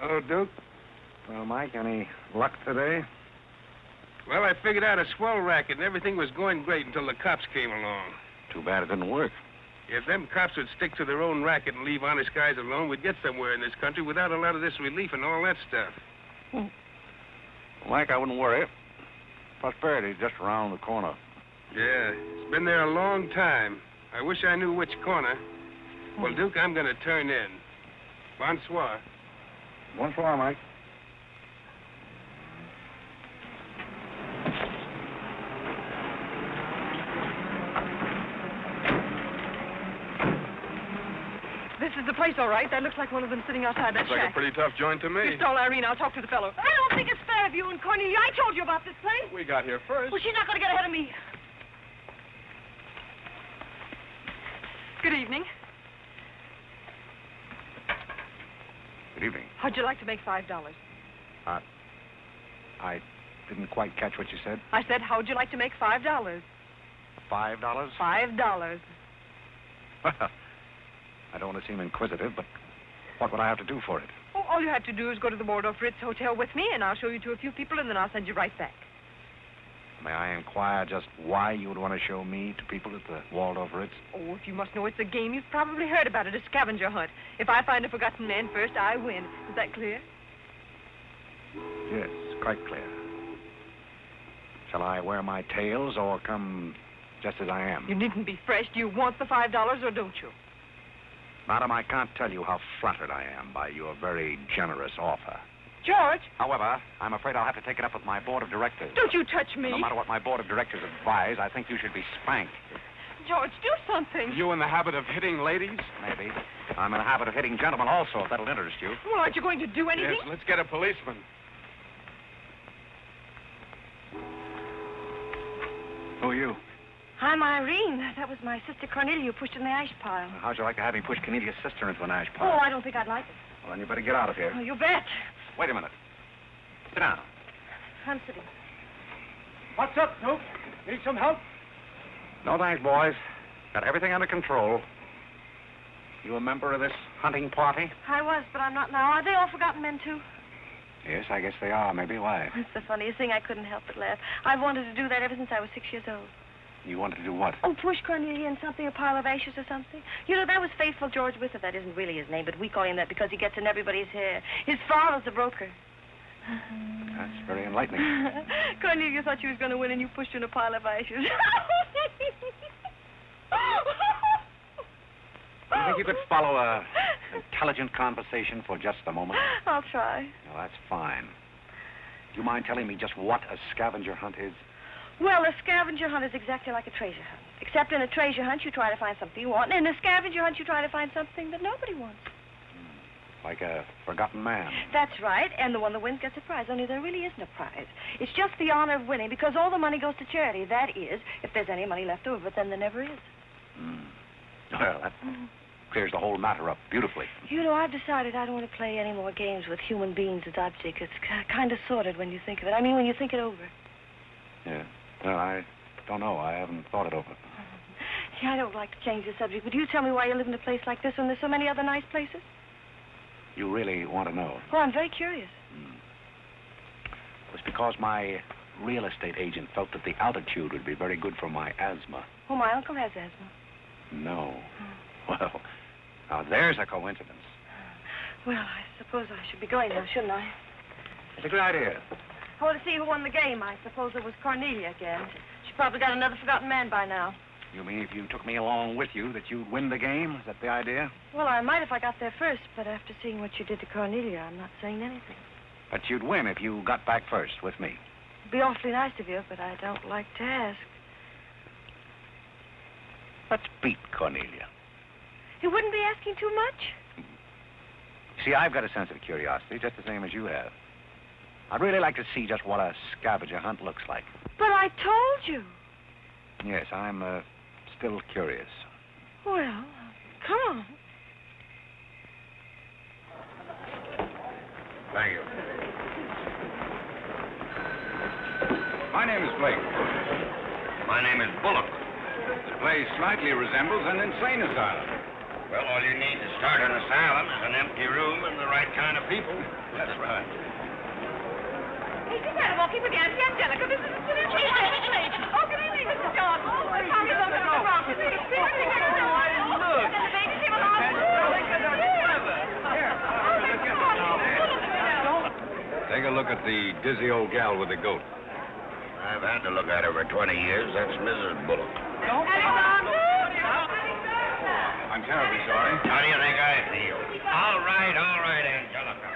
Hello, Duke. Well, Mike, any luck today? Well, I figured out a swell racket, and everything was going great until the cops came along. Too bad it didn't work. If them cops would stick to their own racket and leave honest guys alone, we'd get somewhere in this country without a lot of this relief and all that stuff. Well, Mike, I wouldn't worry. Prosperity's just around the corner. Yeah, it's been there a long time. I wish I knew which corner. Well, Duke, I'm going to turn in. Bonsoir. Bonsoir, Mike. This is the place, all right. That looks like one of them sitting outside that Looks like shack. a pretty tough joint to me. You stole Irene. I'll talk to the fellow. I don't think it's fair of you and Cornelia. I told you about this place. We got here first. Well, she's not going to get ahead of me. Good evening. Good evening. How'd you like to make $5? I didn't quite catch what you said. I said, how'd you like to make $5? $5? $5. Well, I don't want to seem inquisitive, but what would I have to do for it? Oh, all you have to do is go to the Waldorf Ritz Hotel with me, and I'll show you to a few people, and then I'll send you right back. May I inquire just why you would want to show me to people at the Waldorf Ritz? Oh, if you must know it's a game, you've probably heard about it, a scavenger hunt. If I find a forgotten man first, I win. Is that clear? Yes, quite clear. Shall I wear my tails or come just as I am? You needn't be fresh. Do you want the $5 or don't you? Madam, I can't tell you how flattered I am by your very generous offer. George! However, I'm afraid I'll have to take it up with my board of directors. Don't you touch me. No matter what my board of directors advise, I think you should be spanked. George, do something. You in the habit of hitting ladies? Maybe. I'm in the habit of hitting gentlemen also, if that'll interest you. Well, aren't you going to do anything? Yes, let's get a policeman. Who are you? I'm Irene. That was my sister Cornelia who pushed in the ash pile. How'd you like to have me push Cornelia's sister into an ash Oh, pile? I don't think I'd like it. Well, then you better get out of here. Oh, you bet. Wait a minute. Sit down. I'm sitting. What's up, Duke? Need some help? No thanks, boys. Got everything under control. You a member of this hunting party? I was, but I'm not now. Are they all forgotten men, too? Yes, I guess they are. Maybe. Why? It's the funniest thing. I couldn't help but laugh. I've wanted to do that ever since I was 6 years old. You wanted to do what? Oh, push Cornelia in something, a pile of ashes or something. You know, that was Faithful George Wither. That isn't really his name, but we call him that because he gets in everybody's hair. His father's a broker. That's very enlightening. Cornelia thought she was going to win, and you pushed her in a pile of ashes. Do you think you could follow a intelligent conversation for just a moment? I'll try. Well, that's fine. Do you mind telling me just what a scavenger hunt is? Well, a scavenger hunt is exactly like a treasure hunt. Except in a treasure hunt, you try to find something you want, and in a scavenger hunt, you try to find something that nobody wants. Like a forgotten man. That's right, and the one that wins gets a prize, only there really isn't a prize. It's just the honor of winning, because all the money goes to charity. That is, if there's any money left over, but then there never is. Well, that clears the whole matter up beautifully. You know, I've decided I don't want to play any more games with human beings as objects. It's kind of sordid when you think of it. I mean, when you think it over. Yeah. Well, I don't know. I haven't thought it over. Yeah, I don't like to change the subject, but you tell me why you live in a place like this when there's so many other nice places? You really want to know? Oh, I'm very curious. It's because my real estate agent felt that the altitude would be very good for my asthma. Oh, my uncle has asthma. No. Well, now there's a coincidence. Well, I suppose I should be going now, shouldn't I? It's a good idea. I want to see who won the game. I suppose it was Cornelia again. She probably got another forgotten man by now. You mean if you took me along with you that you'd win the game? Is that the idea? Well, I might if I got there first, but after seeing what you did to Cornelia, I'm not saying anything. But you'd win if you got back first with me. It'd be awfully nice of you, but I don't like to ask. Let's beat Cornelia. You wouldn't be asking too much? See, I've got a sense of curiosity, just the same as you have. I'd really like to see just what a scavenger hunt looks like. But I told you. Yes, I'm still curious. Well, come on. Thank you. My name is Blake. My name is Bullock. This place slightly resembles an insane asylum. Well, all you need to start an asylum is an empty room and the right kind of people. That's right. Hey, you better walk in with Auntie Angelica. This is a silly place. Oh, good evening, Mr. John. Oh, the Tommy Lombard from the Bronx. This is a big thing. Look. The baby came along. Take a look at the dizzy old gal with the goat. I've had to look at her for 20 years. That's Mrs. Bullock. I'm terribly sorry. How do you think I feel? All right, Angelica.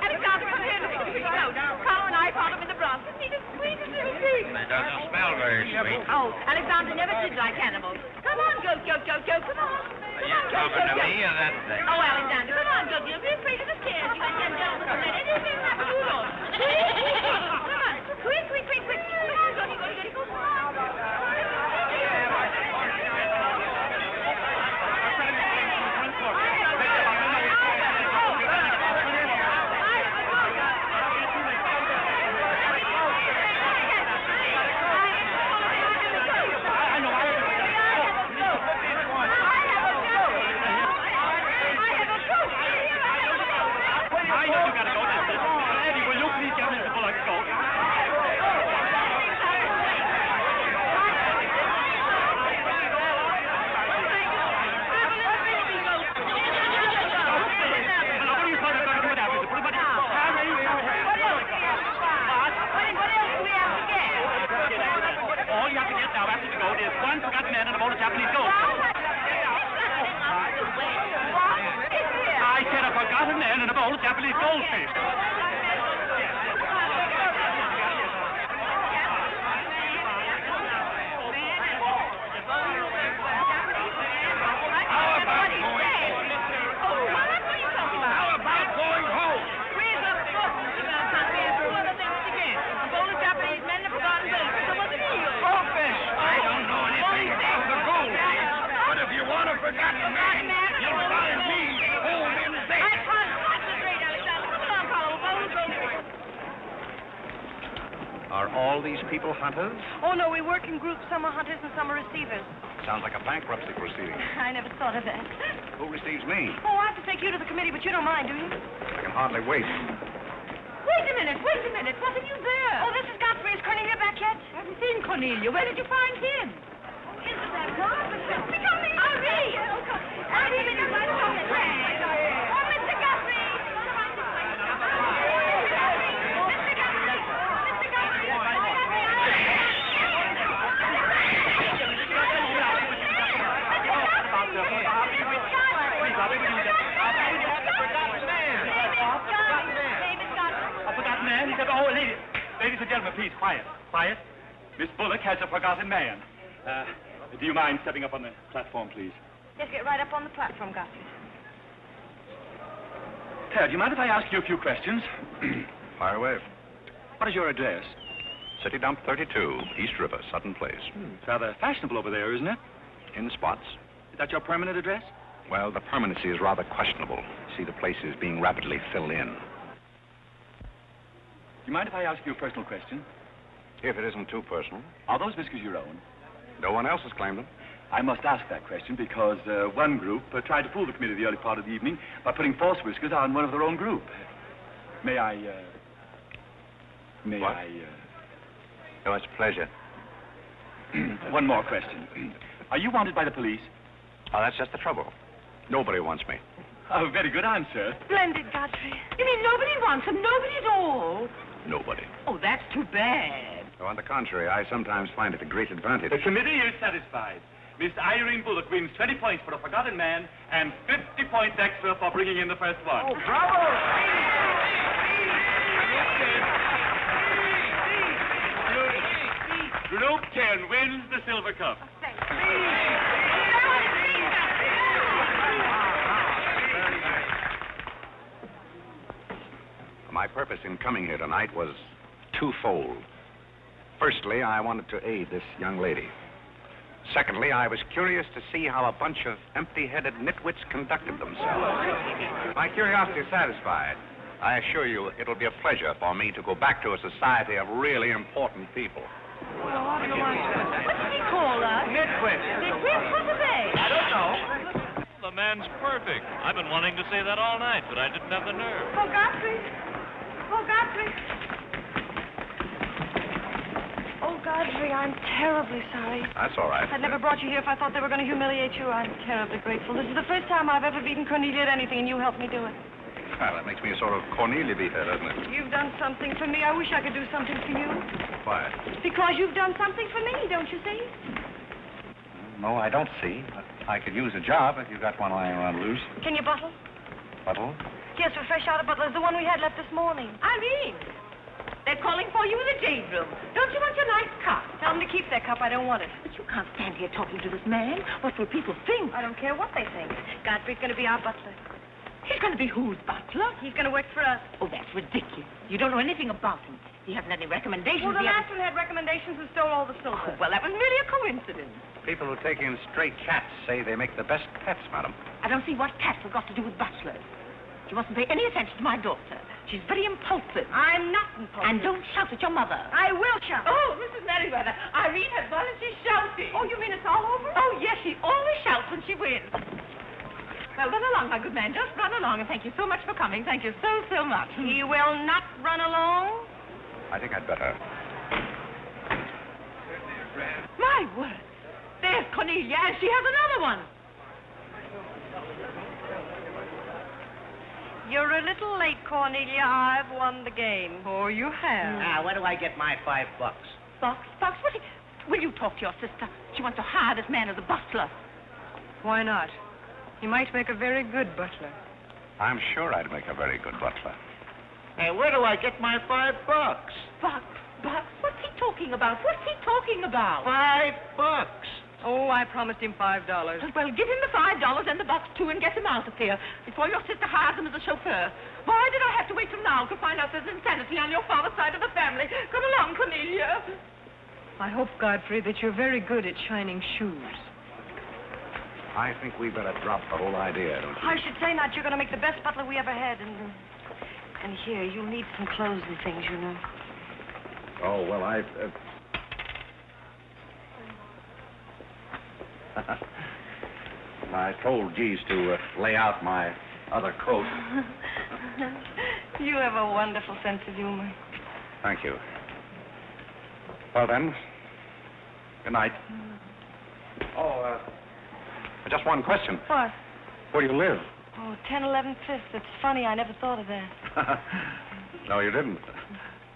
Alexander is here to see the goat. Carl and I found him in the Bronx. Isn't he the sweetest little pig? Doesn't smell very sweet. Oh, Alexander never did like animals. Come on, goat, come on. Are you talking to me or that thing? Oh, Alexander, come on, goat. You'll be afraid of the stairs. You and them gentlemen will let anything happen to you, Lord. Come on, quick. Come on, goat, go. Come on. Are all these people hunters? Oh, no, we work in groups. Some are hunters and some are receivers. Sounds like a bankruptcy proceeding. I never thought of that. Who receives me? Oh, I have to take you to the committee, but you don't mind, do you? I can hardly wait. Wait a minute. What are you there? Oh, this is Godfrey. Is Cornelia back yet? I haven't seen Cornelia. Where did you find him? Isn't that marvelous? Irene! Irene, Oh, Mr. Godfrey! Ladies and gentlemen, please, quiet. Miss Bullock has a forgotten man. Do you mind stepping up on the platform, please? Yes, get right up on the platform, Godfrey. Ted, do you mind if I ask you a few questions? Fire away. What is your address? City Dump 32, East River, Sutton Place. It's rather fashionable over there, isn't it? In spots. Is that your permanent address? Well, the permanency is rather questionable. See, the place is being rapidly filled in. Do you mind if I ask you a personal question? If it isn't too personal. Are those whiskers your own? No one else has claimed them. I must ask that question because one group tried to fool the committee the early part of the evening by putting false whiskers on one of their own group. May I... What? Oh, it's a pleasure. One more question. Are you wanted by the police? Oh, that's just the trouble. Nobody wants me. Oh, very good answer. Splendid, Godfrey. You mean nobody wants him? Nobody at all? Nobody. Oh, that's too bad. Oh, on the contrary, I sometimes find it a great advantage. The committee is satisfied. Miss Irene Bullock wins 20 points for a forgotten man and 50 points extra for bringing in the first one. Oh, bravo! Group 10 wins the silver cup. My purpose in coming here tonight was twofold. Firstly, I wanted to aid this young lady. Secondly, I was curious to see how a bunch of empty-headed nitwits conducted themselves. My curiosity is satisfied. I assure you it'll be a pleasure for me to go back to a society of really important people. What did he call us? Nitwit. Nitwit? What are they? I don't know. The man's perfect. I've been wanting to say that all night, but I didn't have the nerve. Oh, Godfrey. Oh, Godfrey. Oh, Godfrey, I'm terribly sorry. That's all right. I'd never brought you here if I thought they were going to humiliate you. I'm terribly grateful. This is the first time I've ever beaten Cornelia at anything, and you helped me do it. Well, that makes me a sort of Cornelia beater, doesn't it? You've done something for me. I wish I could do something for you. Why? Because you've done something for me, don't you see? No, I don't see. But I could use a job if you got one lying around loose. Can you bottle? Bottle? Yes, we're fresh out of Butler's, the one we had left this morning. Irene, they're calling for you in the jade room. Don't you want your nice cup? Tell them to keep their cup. I don't want it. But you can't stand here talking to this man. What will people think? I don't care what they think. Godfrey's going to be our butler. He's going to be whose butler? He's going to work for us. Oh, that's ridiculous. You don't know anything about him. He hasn't any recommendations. Well, the He last one had recommendations and stole all the silver. Oh, well, that was merely a coincidence. People who take in stray cats say they make the best pets, madam. I don't see what cats have got to do with butlers. You mustn't pay any attention to my daughter. She's very impulsive. I'm not impulsive. And don't shout at your mother. I will shout. Oh, Mrs. Merriweather, Irene has gone and she's shouting. Oh, you mean it's all over? Oh, yes, she always shouts when she wins. Well, run along, my good man. Just run along, and thank you so much for coming. Thank you so, so much. He will not run along. I think I'd better. My word. There's Cornelia, and she has another one. You're a little late, Cornelia. I've won the game. Oh, you have. Now, where do I get my $5? Box, will you talk to your sister? She wants to hire this man as a butler. Why not? He might make a very good butler. I'm sure I'd make a very good butler. Hey, where do I get my $5? Box, what's he talking about? What's he talking about? $5. Oh, I promised him $5. Well, give him the $5 and the box, too, and get him out of here before your sister hires him as a chauffeur. Why did I have to wait till now to find out there's insanity on your father's side of the family? Come along, Cornelia. I hope, Godfrey, that you're very good at shining shoes. I think we better drop the whole idea, don't you? I should say not. You're going to make the best butler we ever had. And here, you'll need some clothes and things, you know. Oh, well, I told Jeeves to lay out my other coat. You have a wonderful sense of humor. Thank you. Well, then, good night. Oh, just one question. What? Where do you live? Oh, 1011 Fifth. It's funny. I never thought of that. No, you didn't.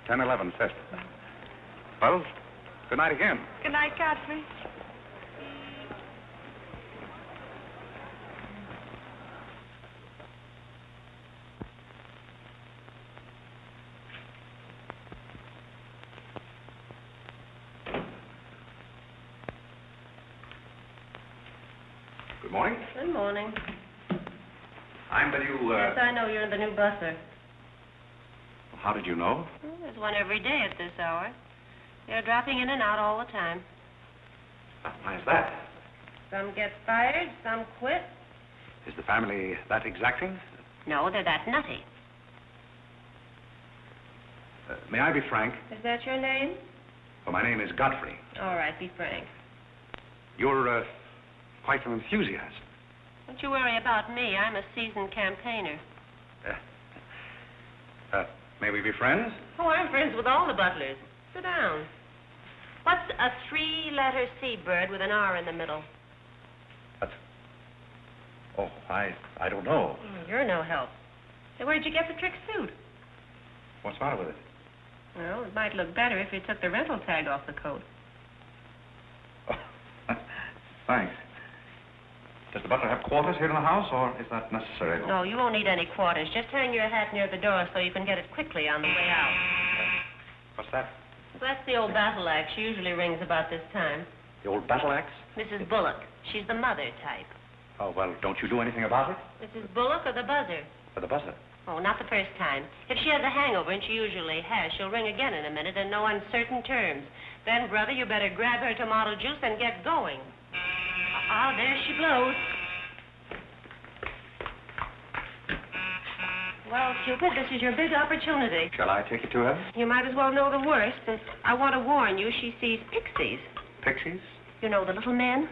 1011 Fifth. Well, good night again. Good night, Godfrey. Good morning. Good morning. I'm the new, Yes, I know you're the new butler. How did you know? Well, there's one every day at this hour. They're dropping in and out all the time. Why is that? Some get fired, some quit. Is the family that exacting? No, they're that nutty. May I be frank? Is that your name? Well, my name is Godfrey. All right, be frank. You're, quite an enthusiast. Don't you worry about me. I'm a seasoned campaigner. May we be friends? Oh, I'm friends with all the butlers. Sit down. What's a three-letter seabird with an R in the middle? Oh, I don't know. You're no help. Hey, where'd you get the trick suit? What's the matter with it? Well, it might look better if you took the rental tag off the coat. Oh, thanks. Does the butler have quarters here in the house, or is that necessary? No, you won't need any quarters. Just hang your hat near the door so you can get it quickly on the way out. What's that? That's the old battle axe. She usually rings about this time. The old battle axe? Mrs. Bullock. She's the mother type. Oh, well, don't you do anything about it? Mrs. Bullock or the buzzer? For the buzzer. Oh, not the first time. If she has a hangover, and she usually has, she'll ring again in a minute in no uncertain terms. Then, brother, you better grab her tomato juice and get going. There she blows. Well, Cupid, this is your big opportunity. Shall I take you to her? You might as well know the worst. And I want to warn you, she sees pixies. Pixies? You know, the little men?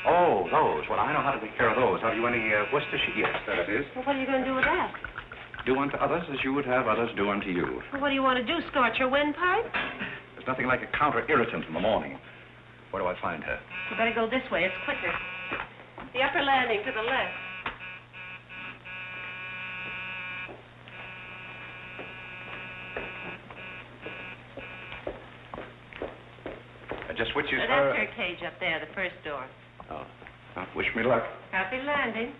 Oh, those. Well, I know how to take care of those. Have you any Worcestershire? Yes, that it is. Well, what are you going to do with that? Do unto others as you would have others do unto you. Well, what do you want to do, scorch your windpipe? There's nothing like a counter-irritant in the morning. Where do I find her? You better go this way. It's quicker. The upper landing to the left. Just which is That's her... her cage up there, the first door. Oh. Well, wish me luck. Happy landing.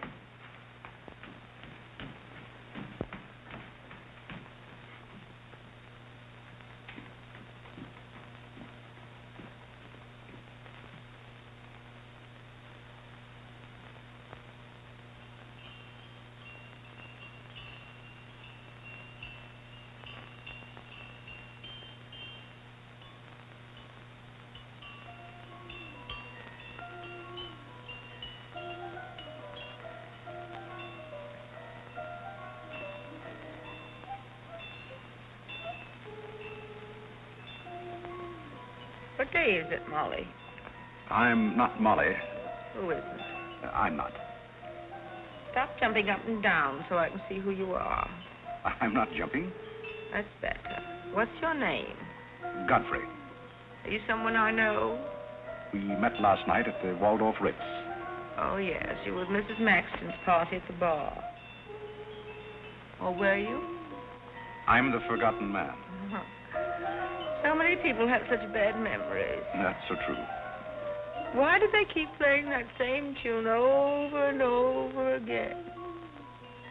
What day is it, Molly? I'm not Molly. Who isn't? I'm not. Stop jumping up and down so I can see who you are. I'm not jumping. That's better. What's your name? Godfrey. Are you someone I know? We met last night at the Waldorf Ritz. Oh, yes. You were at Mrs. Maxton's party at the bar. Or were you? I'm the forgotten man. Uh-huh. So many people have such bad memories. That's so true. Why do they keep playing that same tune over and over again?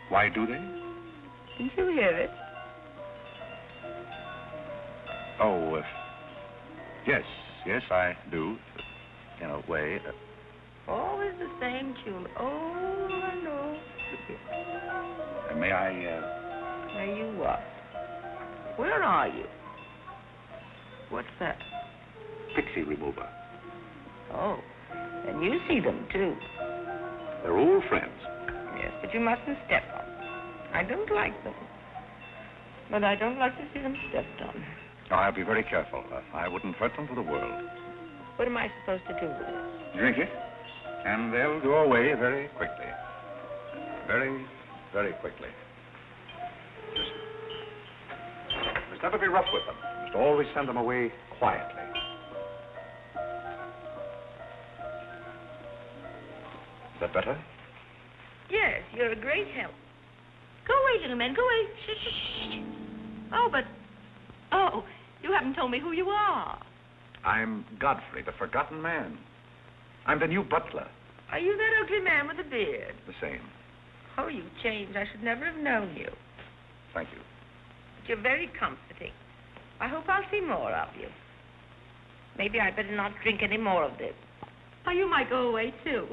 Why do they? Didn't you hear it? Oh, yes, I do, in a way. Always the same tune, over and over again. May I, May you what? Where are you? What's that? Pixie remover. Oh, and you see them, too. They're old friends. Yes, but you mustn't step on them. I don't like them. But I don't like to see them stepped on. Oh, I'll be very careful. I wouldn't hurt them for the world. What am I supposed to do with it? Drink it, and they'll go away very quickly. Very, very quickly. Must never be rough with them. Must always send them away quietly. Is that better? Yes, you're a great help. Go away, little man, go away. Shh, shh, shh. Oh, you haven't told me who you are. I'm Godfrey, the forgotten man. I'm the new butler. Are you that ugly man with the beard? The same. Oh, you've changed. I should never have known you. Thank you. But you're very comforting. I hope I'll see more of you. Maybe I'd better not drink any more of this. Oh, you might go away, too.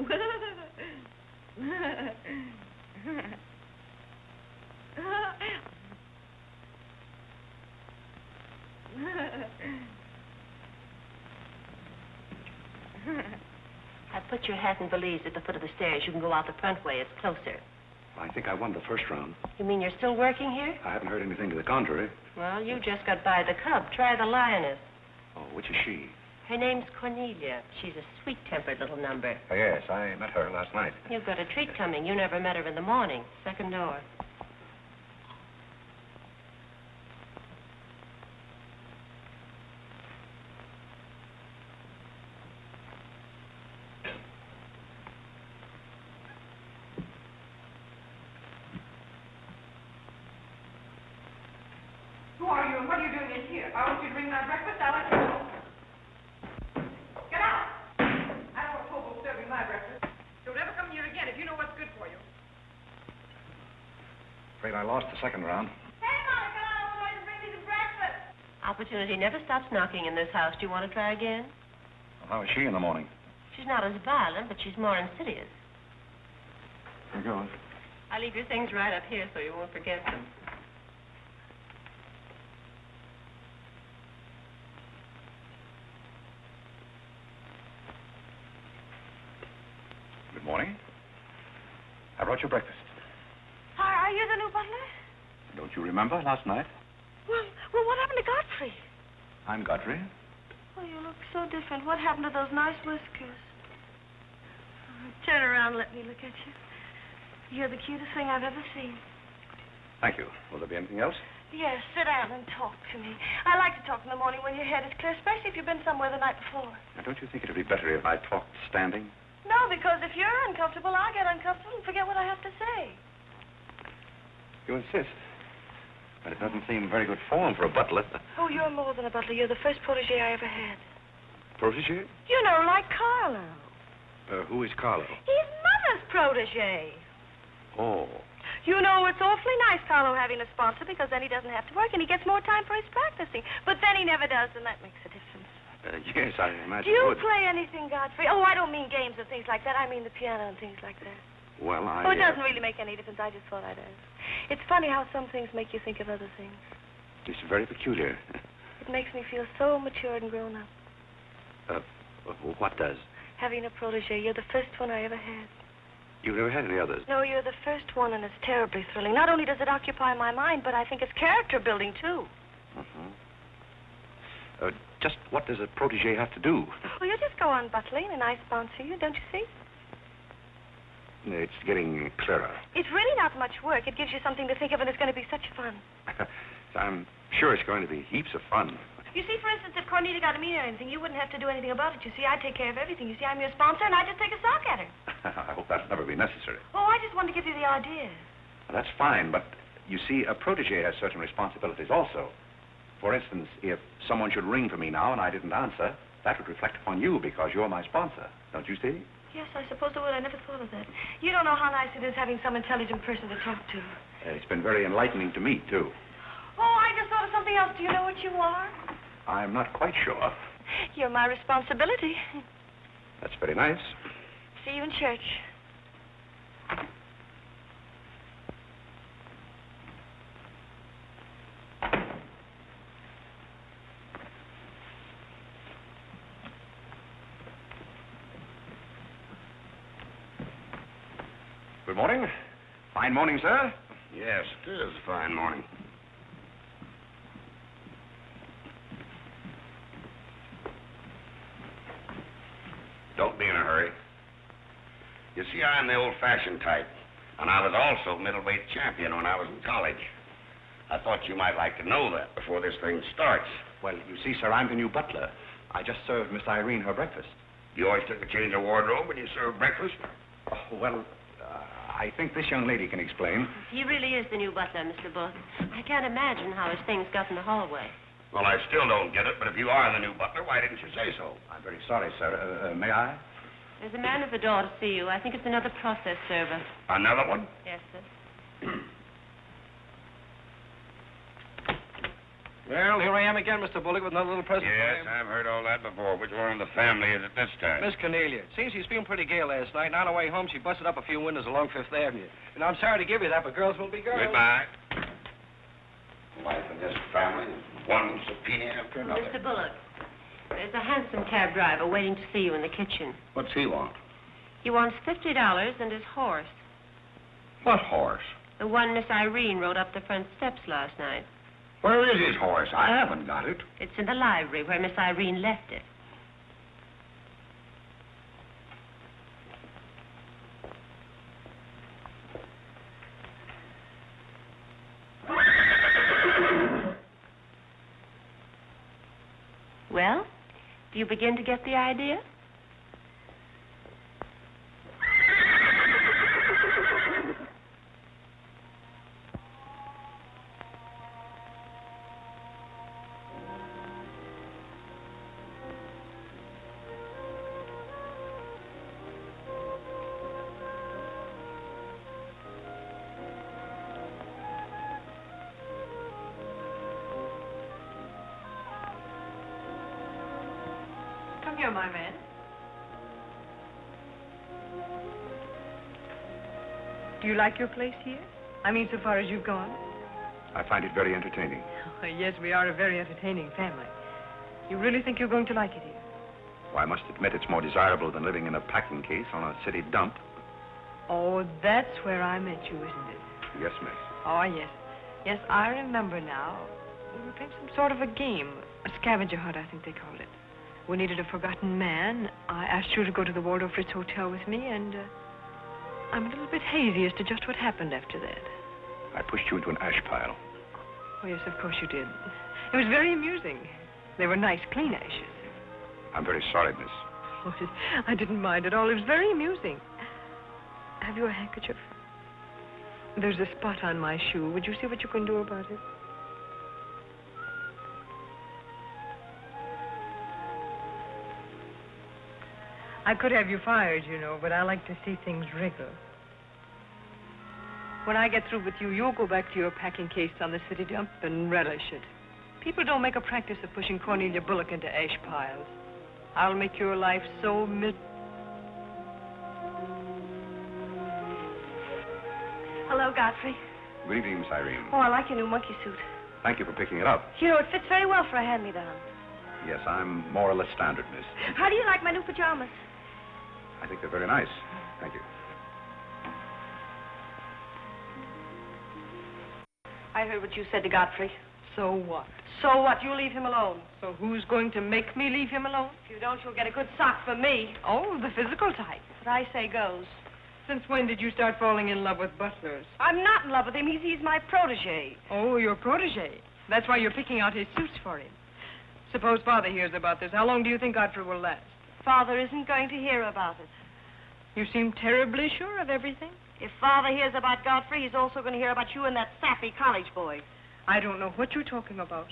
I put your hat and valise at the foot of the stairs. You can go out the front way. It's closer. I think I won the first round. You mean you're still working here? I haven't heard anything to the contrary. Well, you just got by the cub. Try the lioness. Oh, which is she? Her name's Cornelia. She's a sweet-tempered little number. Oh, yes, I met her last night. You've got a treat coming. You never met her in the morning. Second door. Who are you and what are you doing in here? If I want you to bring my breakfast, I'll let you know. Get out! I don't want Pogo serving my breakfast. Don't ever come here again if you know what's good for you. Afraid I lost the second round. Hey, Molly, come on over and bring me some breakfast. Opportunity never stops knocking in this house. Do you want to try again? Well, how is she in the morning? She's not as violent, but she's more insidious. Here goes. I'll leave your things right up here so you won't forget them. Good morning. I brought you breakfast. Are you the new butler? Don't you remember last night? Well, what happened to Godfrey? I'm Godfrey. Oh, you look so different. What happened to those nice whiskers? Turn around and let me look at you. You're the cutest thing I've ever seen. Thank you. Will there be anything else? Yes, sit down and talk to me. I like to talk in the morning when your head is clear, especially if you've been somewhere the night before. Now, don't you think it would be better if I talked standing? No, because if you're uncomfortable, I'll get uncomfortable and forget what I have to say. You insist. But it doesn't seem very good form for a butler. Oh, you're more than a butler. You're the first protege I ever had. Protege? You know, like Carlo. Who is Carlo? He's Mother's protege. Oh. You know, it's awfully nice, Carlo, having a sponsor, because then he doesn't have to work and he gets more time for his practicing. But then he never does, and that makes a difference. Yes, I imagine. Do you it would. play anything, Godfrey? Oh, I don't mean games or things like that. I mean the piano and things like that. Well, Oh, it doesn't really make any difference. I just thought I'd ask. It's funny how some things make you think of other things. It's very peculiar. It makes me feel so mature and grown up. What does? Having a protege. You're the first one I ever had. You've never had any others? No, you're the first one, and it's terribly thrilling. Not only does it occupy my mind, but I think it's character building, too. Just what does a protege have to do? Well, you just go on butling, and I sponsor you, don't you see? It's getting clearer. It's really not much work. It gives you something to think of, and it's going to be such fun. I'm sure it's going to be heaps of fun. You see, for instance, if Cornelia got a mean or anything, you wouldn't have to do anything about it. You see, I'd take care of everything. You see, I'm your sponsor, and I just take a sock at her. I hope that'll never be necessary. Oh, I just wanted to give you the idea. That's fine, but you see, a protege has certain responsibilities also. For instance, if someone should ring for me now and I didn't answer, that would reflect upon you because you're my sponsor. Don't you see? Yes, I suppose it would. I never thought of that. You don't know how nice it is having some intelligent person to talk to. It's been very enlightening to me, too. Oh, I just thought of something else. Do you know what you are? I'm not quite sure. You're my responsibility. That's very nice. See you in church. Good morning. Fine morning, sir. Yes, it is a fine morning. Don't be in a hurry. You see, I'm the old-fashioned type, and I was also middleweight champion when I was in college. I thought you might like to know that before this thing starts. Well, you see, sir, I'm the new butler. I just served Miss Irene her breakfast. You always took a change of wardrobe when you served breakfast? Oh, well, I think this young lady can explain. He really is the new butler, Mr. Booth. I can't imagine how his things got in the hallway. Well, I still don't get it, but if you are the new butler, why didn't you say so? I'm very sorry, sir. May I? There's a man at the door to see you. I think it's another process server. Another one? Yes, sir. Well, here I am again, Mr. Bullock, with another little present Yes, for you. I've heard all that before. Which one of the family is it this time? Miss Cornelia. Seems she's feeling pretty gay last night, and on her way home, she busted up a few windows along Fifth Avenue. And I'm sorry to give you that, but girls will be girls. Goodbye. Wife and this family, one subpoena after another. Mr. Bullock, there's a hansom cab driver waiting to see you in the kitchen. What's he want? He wants $50 and his horse. What horse? The one Miss Irene rode up the front steps last night. Where is his horse? I haven't got it. It's in the library where Miss Irene left it. Well, do you begin to get the idea? Come here, my man. Do you like your place here? I mean, so far as you've gone? I find it very entertaining. Oh, yes, we are a very entertaining family. You really think you're going to like it here? Well, I must admit it's more desirable than living in a packing case on a city dump. Oh, that's where I met you, isn't it? Yes, miss. Oh, yes. Yes, I remember now. We were playing some sort of a game. A scavenger hunt, I think they called it. we needed a forgotten man. I asked you to go to the Waldorf Ritz Hotel with me, and I'm a little bit hazy as to just what happened after that. I pushed you into an ash pile. Oh, yes, of course you did. It was very amusing. They were nice, clean ashes. I'm very sorry, miss. Oh, I didn't mind at all. It was very amusing. Have you a handkerchief? There's a spot on my shoe. Would you see what you can do about it? I could have you fired, you know, but I like to see things wriggle. When I get through with you, you'll go back to your packing case on the city dump and relish it. People don't make a practice of pushing Cornelia Bullock into ash piles. I'll make your life so Hello, Godfrey. Good evening, Miss Irene. Oh, I like your new monkey suit. Thank you for picking it up. You know, it fits very well for a hand-me-down. Yes, I'm more or less standard, miss. How do you like my new pajamas? I think they're very nice. Thank you. I heard what you said to Godfrey. So what? So what? You leave him alone. So who's going to make me leave him alone? If you don't, you'll get a good sock from me. Oh, the physical type. What I say goes. Since when did you start falling in love with butlers? I'm not in love with him. He's my protege. Oh, your protege. That's why you're picking out his suits for him. Suppose Father hears about this. How long do you think Godfrey will last? Father isn't going to hear about it. You seem terribly sure of everything. If Father hears about Godfrey, he's also going to hear about you and that sappy college boy. I don't know what you're talking about.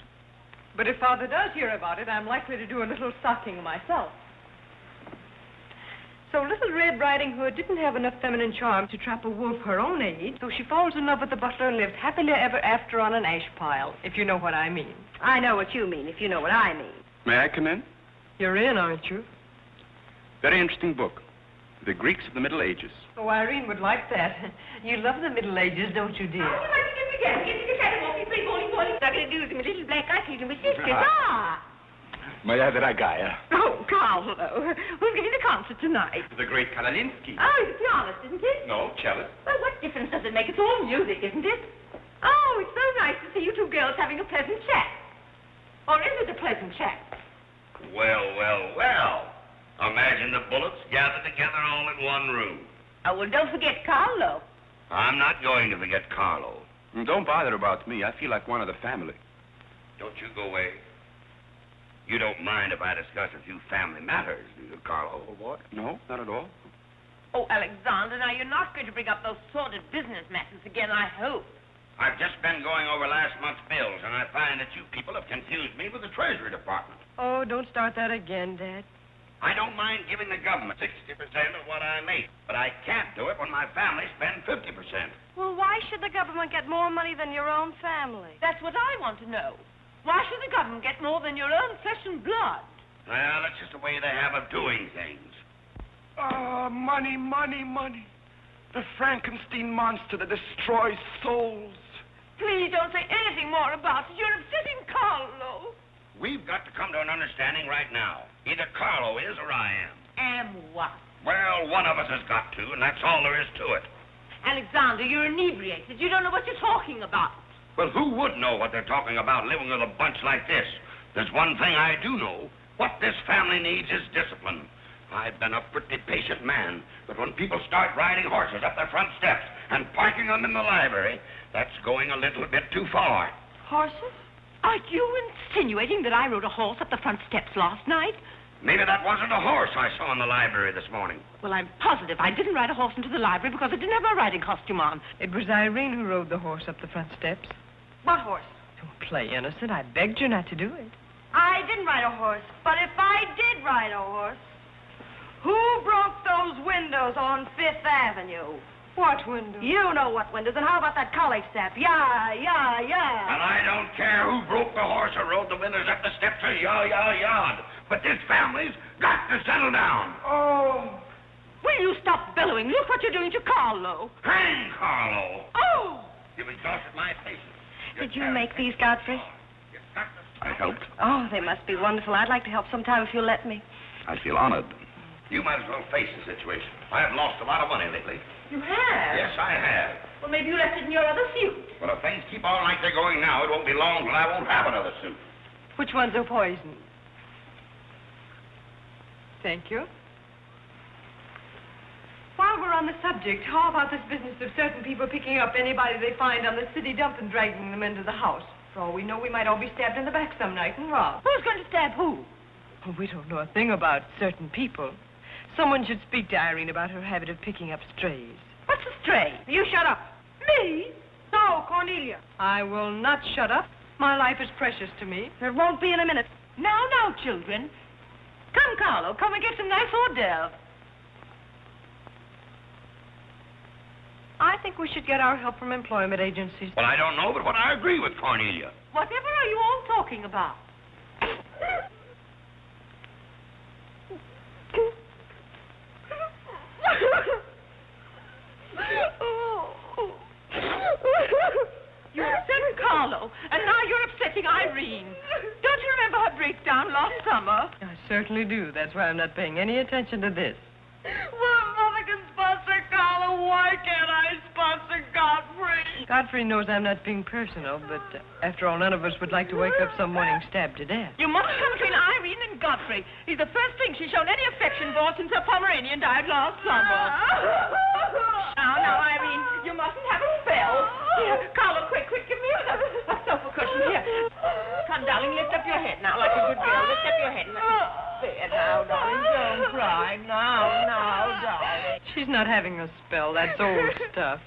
But if Father does hear about it, I'm likely to do a little stalking myself. So Little Red Riding Hood didn't have enough feminine charm to trap a wolf her own age, so she falls in love with the butler and lives happily ever after on an ash pile, if you know what I mean. I know what you mean, if you know what I mean. May I come in? You're in, aren't you? Very interesting book. The Greeks of the Middle Ages. Oh, Irene would like that. You love the Middle Ages, don't you, dear? Oh, I think it's again. Get the catwalk. Play bowling. I'm going to do my little black eye and my sisters. Moja dragaya. Oh, Carlo. Who's giving the concert tonight? The great Kalalinsky. Oh, he's a pianist, isn't he? No, cellist. Well, what difference does it make? It's all music, isn't it? Oh, it's so nice to see you two girls having a pleasant chat. Or is it a pleasant chat? Well, well, well. Imagine the Bullocks gathered together all in one room. Oh, well, don't forget Carlo. I'm not going to forget Carlo. Don't bother about me. I feel like one of the family. Don't you go away. You don't mind if I discuss a few family matters, do you, Carlo, old boy? No, not at all. Oh, Alexander, now you're not going to bring up those sordid business matters again, I hope. I've just been going over last month's bills, and I find that you people have confused me with the Treasury Department. Oh, don't start that again, Dad. I don't mind giving the government 60% of what I make, but I can't do it when my family spends 50%. Well, why should the government get more money than your own family? That's what I want to know. Why should the government get more than your own flesh and blood? Well, that's just the way they have of doing things. Money, money, money. The Frankenstein monster that destroys souls. Please don't say anything more about it. You're upsetting Carlo. We've got to come to an understanding right now. Either Carlo is or I am. Am what? Well, one of us has got to, and that's all there is to it. Alexander, you're inebriated. You don't know what you're talking about. Well, who would know what they're talking about living with a bunch like this? There's one thing I do know. What this family needs is discipline. I've been a pretty patient man, but when people start riding horses up their front steps and parking them in the library, that's going a little bit too far. Horses? Are you insinuating that I rode a horse up the front steps last night? Maybe that wasn't a horse I saw in the library this morning. Well, I'm positive I didn't ride a horse into the library because I didn't have my riding costume on. It was Irene who rode the horse up the front steps. What horse? Don't play innocent. I begged you not to do it. I didn't ride a horse, but if I did ride a horse, who broke those windows on Fifth Avenue? What windows? You know what windows, and how about that college step? Yeah. And I don't care who broke the horse or rode the windows up the steps or yard. But this family's got to settle down. Oh. Will you stop bellowing? Look what you're doing to Carlo. Hang Carlo. Oh. You've exhausted my patience. Did you make these, Godfrey? I helped. Oh, they must be wonderful. I'd like to help sometime if you'll let me. I feel honored. You might as well face the situation. I have lost a lot of money lately. You have? Yes, I have. Well, maybe you left it in your other suit. Well, if things keep on like they're going now, it won't be long till I won't have another suit. Which ones are poisoned? Thank you. While we're on the subject, how about this business of certain people picking up anybody they find on the city dump and dragging them into the house? For all we know, we might all be stabbed in the back some night and robbed. Who's going to stab who? Oh, we don't know a thing about certain people. Someone should speak to Irene about her habit of picking up strays. What's a stray? You shut up. Me? No, Cornelia. I will not shut up. My life is precious to me. It won't be in a minute. Now, children. Come, Carlo, come and get some nice hors d'oeuvre. I think we should get our help from employment agencies. Well, I don't know, but I agree with Cornelia. Whatever are you all talking about? You upset Carlo, and now you're upsetting Irene. Don't you remember her breakdown last summer? I certainly do. That's why I'm not paying any attention to this. Well, Mother can sponsor Carlo. Why can't I sponsor Godfrey? Godfrey knows I'm not being personal, but after all, none of us would like to wake up some morning stabbed to death. You mustn't come between Irene and Godfrey. He's the first thing she's shown any affection for since her Pomeranian died last summer. Now, Irene, you mustn't have a spell. Here, Carlo, quick, give me a sofa cushion here. Come, darling, lift up your head now like a good girl. Lift up your head. There now, darling, don't cry. Now, darling. She's not having a spell. That's old stuff.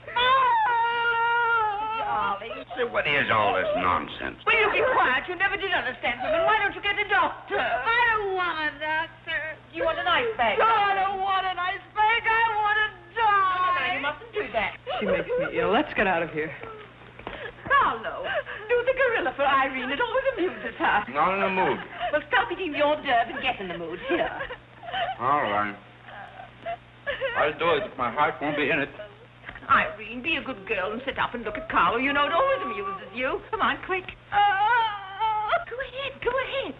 Darling. So what is all this nonsense? Will you be quiet? You never did understand women. Why don't you get a doctor? I don't want a doctor. You want an ice bag? No, I don't want an ice bag. I want to die. No, you mustn't do that. She makes me ill. Let's get out of here. Carlo, do the gorilla for Irene. It always amuses her. Not in the mood. Well, stop eating the hors d'oeuvre and get in the mood. Here. All right. I'll do it. My heart won't be in it. Irene, be a good girl and sit up and look at Carlo. You know it always amuses you. Come on, quick. Go ahead.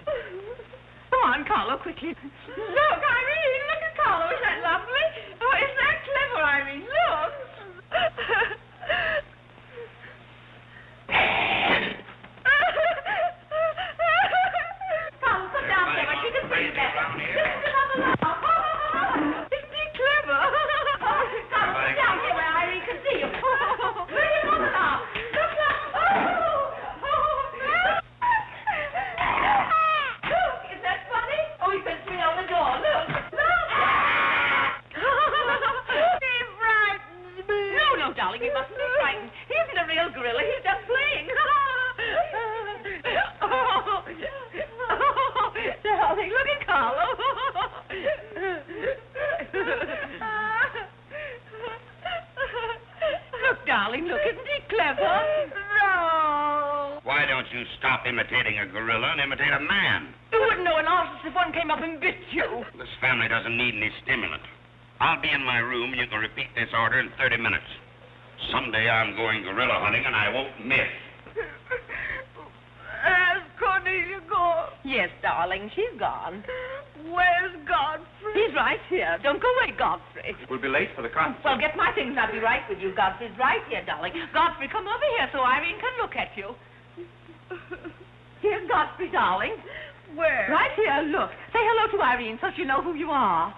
Come on, Carlo, quickly. Look, Irene, look at Carlo. Isn't that lovely? Oh, isn't that clever, Irene? Look. Carlo, come down there. She can see that. Isn't he clever? Carlo, come down here where Irene can see you. Look up. Look, is that funny? Oh, he puts me on the door. Look. He frightens me. No, darling, you mustn't be frightened. He isn't a real gorilla. He's just playing. Darling, look at Carlo. Look, darling, look. Isn't he clever? No. Why don't you stop imitating a gorilla and imitate a man? You wouldn't know an artist if one came up and bit you. This family doesn't need any stimulant. I'll be in my room and you can repeat this order in 30 minutes. Someday I'm going gorilla hunting and I won't miss. Has Cornelia gone? Yes, darling, she's gone. Where's Godfrey? He's right here. Don't go away, Godfrey. We'll be late for the concert. Well, get my things. I'll be right with you. Godfrey's right here, darling. Godfrey, come over here so Irene can look at you. Here's Godfrey, darling. Where? Right here, look. Say hello to Irene so she'll know who you are.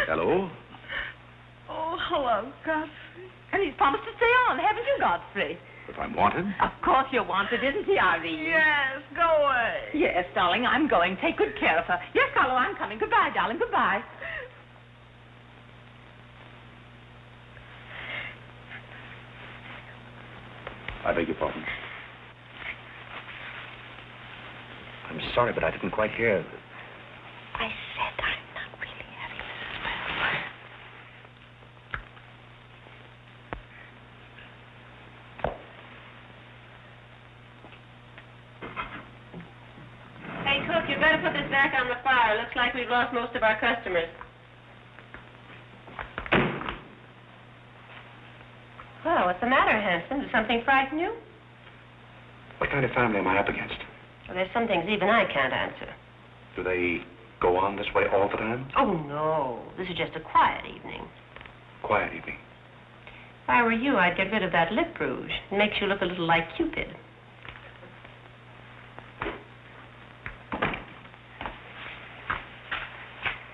Hello? Oh, hello, Godfrey. And he's promised to stay on, haven't you, Godfrey? If I'm wanted? Of course you're wanted, isn't he, Irene? Yes, go away. Yes, darling, I'm going. Take good care of her. Yes, Carlo, I'm coming. Goodbye, darling. Goodbye. I beg your pardon. I'm sorry, but I didn't quite hear. I said I'm not really having this spell. Hey, cook, you better put this back on the fire. Looks like we've lost most of our customers. Well, what's the matter, Hanson? Did something frighten you? What kind of family am I up against? Well, there's some things even I can't answer. Do they go on this way all the time? Oh, no. This is just a quiet evening. Quiet evening. If I were you, I'd get rid of that lip rouge. It makes you look a little like Cupid.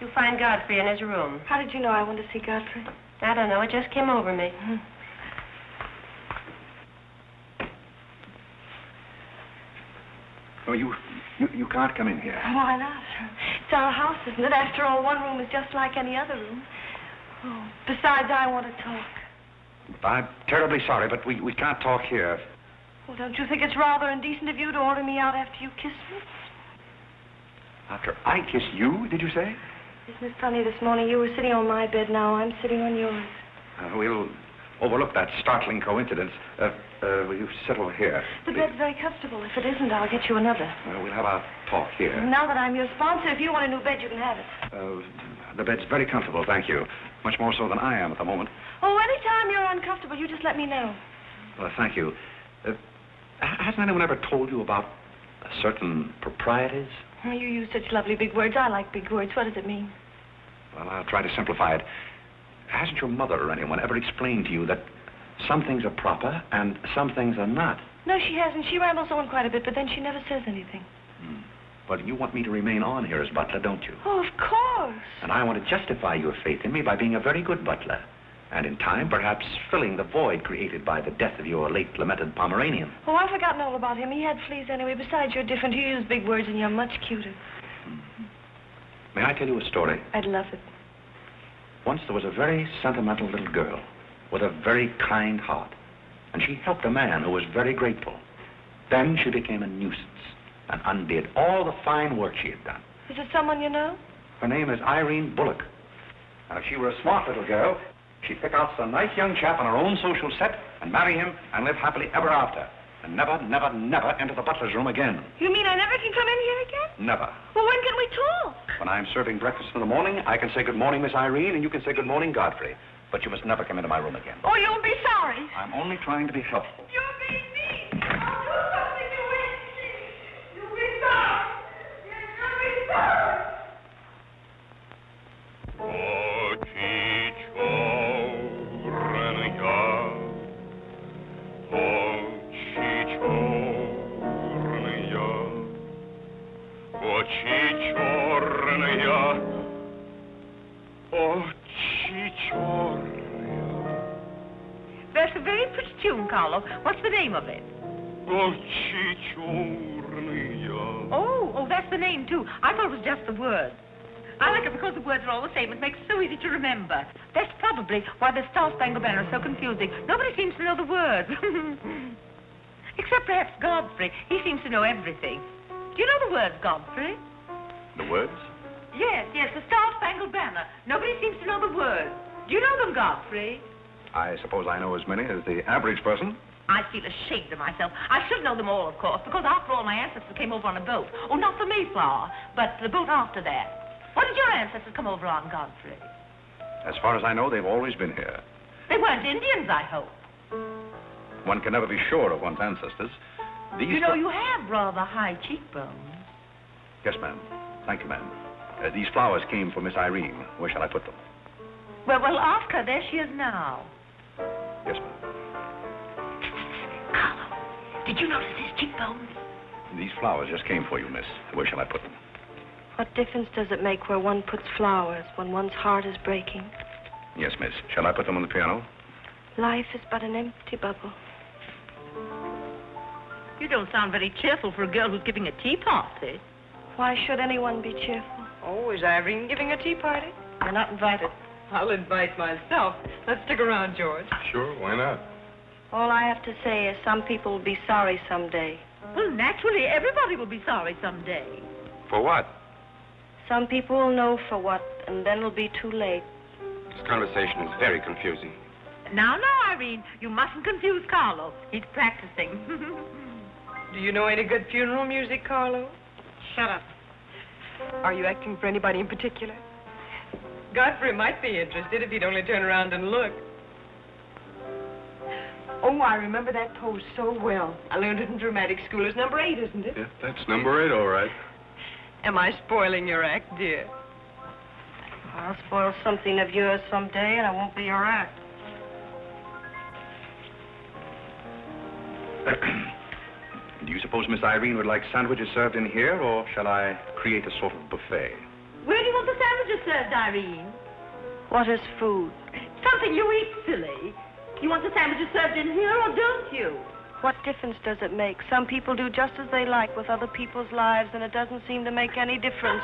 You find Godfrey in his room. How did you know I wanted to see Godfrey? I don't know. It just came over me. Oh, you can't come in here. Why not? It's our house, isn't it? After all, one room is just like any other room. Oh, besides, I want to talk. I'm terribly sorry, but we can't talk here. Well, don't you think it's rather indecent of you to order me out after you kissed me? After I kissed you, did you say? Isn't it funny, this morning you were sitting on my bed, now I'm sitting on yours. We'll overlook that startling coincidence. Will you sit over here? The bed's very comfortable. If it isn't, I'll get you another. We'll have our talk here. Now that I'm your sponsor, if you want a new bed, you can have it. The bed's very comfortable, thank you. Much more so than I am at the moment. Oh, anytime you're uncomfortable, you just let me know. Well, thank you. Hasn't anyone ever told you about certain proprieties? Oh, you use such lovely big words. I like big words. What does it mean? Well, I'll try to simplify it. Hasn't your mother or anyone ever explained to you that some things are proper and some things are not? No, she hasn't. She rambles on quite a bit, but then she never says anything. But you want me to remain on here as butler, don't you? Oh, of course. And I want to justify your faith in me by being a very good butler. And in time, perhaps filling the void created by the death of your late lamented Pomeranian. Oh, I've forgotten all about him. He had fleas anyway. Besides, you're different. You use big words and you're much cuter. May I tell you a story? I'd love it. Once there was a very sentimental little girl with a very kind heart. And she helped a man who was very grateful. Then she became a nuisance and undid all the fine work she had done. Is it someone you know? Her name is Irene Bullock. And if she were a smart little girl, she'd pick out some nice young chap on her own social set and marry him and live happily ever after. And never, never, never enter the butler's room again. You mean I never can come in here again? Never. Well, when can we talk? When I'm serving breakfast in the morning, I can say good morning, Miss Irene, and you can say good morning, Godfrey. But you must never come into my room again. Oh, you'll be sorry. I'm only trying to be helpful. You're being mean. I'll do something you won't see. You'll be sorry. You'll be sorry. That's a very pretty tune, Carlo. What's the name of it? Oh, that's the name, too. I thought it was just the word. I like it because the words are all the same. It makes it so easy to remember. That's probably why the Star Spangled Banner is so confusing. Nobody seems to know the words. Except perhaps Godfrey. He seems to know everything. Do you know the words, Godfrey? The words? Yes, the Star Spangled Banner. Nobody seems to know the words. Do you know them, Godfrey? I suppose I know as many as the average person. I feel ashamed of myself. I should know them all, of course, because after all, my ancestors came over on a boat. Oh, not the Mayflower, but the boat after that. What did your ancestors come over on, Godfrey? As far as I know, they've always been here. They weren't Indians, I hope. One can never be sure of one's ancestors. You know, you have rather high cheekbones. Yes, ma'am. Thank you, ma'am. These flowers came for Miss Irene. Where shall I put them? Well, ask her. There she is now. Yes, ma'am. Carlo, did you notice his cheekbones? These flowers just came for you, miss. Where shall I put them? What difference does it make where one puts flowers when one's heart is breaking? Yes, miss. Shall I put them on the piano? Life is but an empty bubble. You don't sound very cheerful for a girl who's giving a tea party. Why should anyone be cheerful? Oh, is Irene giving a tea party? You're not invited. I'll invite myself. Let's stick around, George. Sure, why not? All I have to say is some people will be sorry someday. Well, naturally, everybody will be sorry someday. For what? Some people will know for what, and then it'll be too late. This conversation is very confusing. Now, Irene, you mustn't confuse Carlo. He's practicing. Do you know any good funeral music, Carlo? Shut up. Are you acting for anybody in particular? Godfrey might be interested if he'd only turn around and look. Oh, I remember that pose so well. I learned it in dramatic school. It's number 8, isn't it? Yeah, that's number 8, all right. Am I spoiling your act, dear? I'll spoil something of yours someday, and it won't be your act. Do you suppose Miss Irene would like sandwiches served in here, or shall I create a sort of buffet? Where do you want the sandwiches served, Irene? What is food? Something you eat, silly. You want the sandwiches served in here or don't you? What difference does it make? Some people do just as they like with other people's lives, and it doesn't seem to make any difference.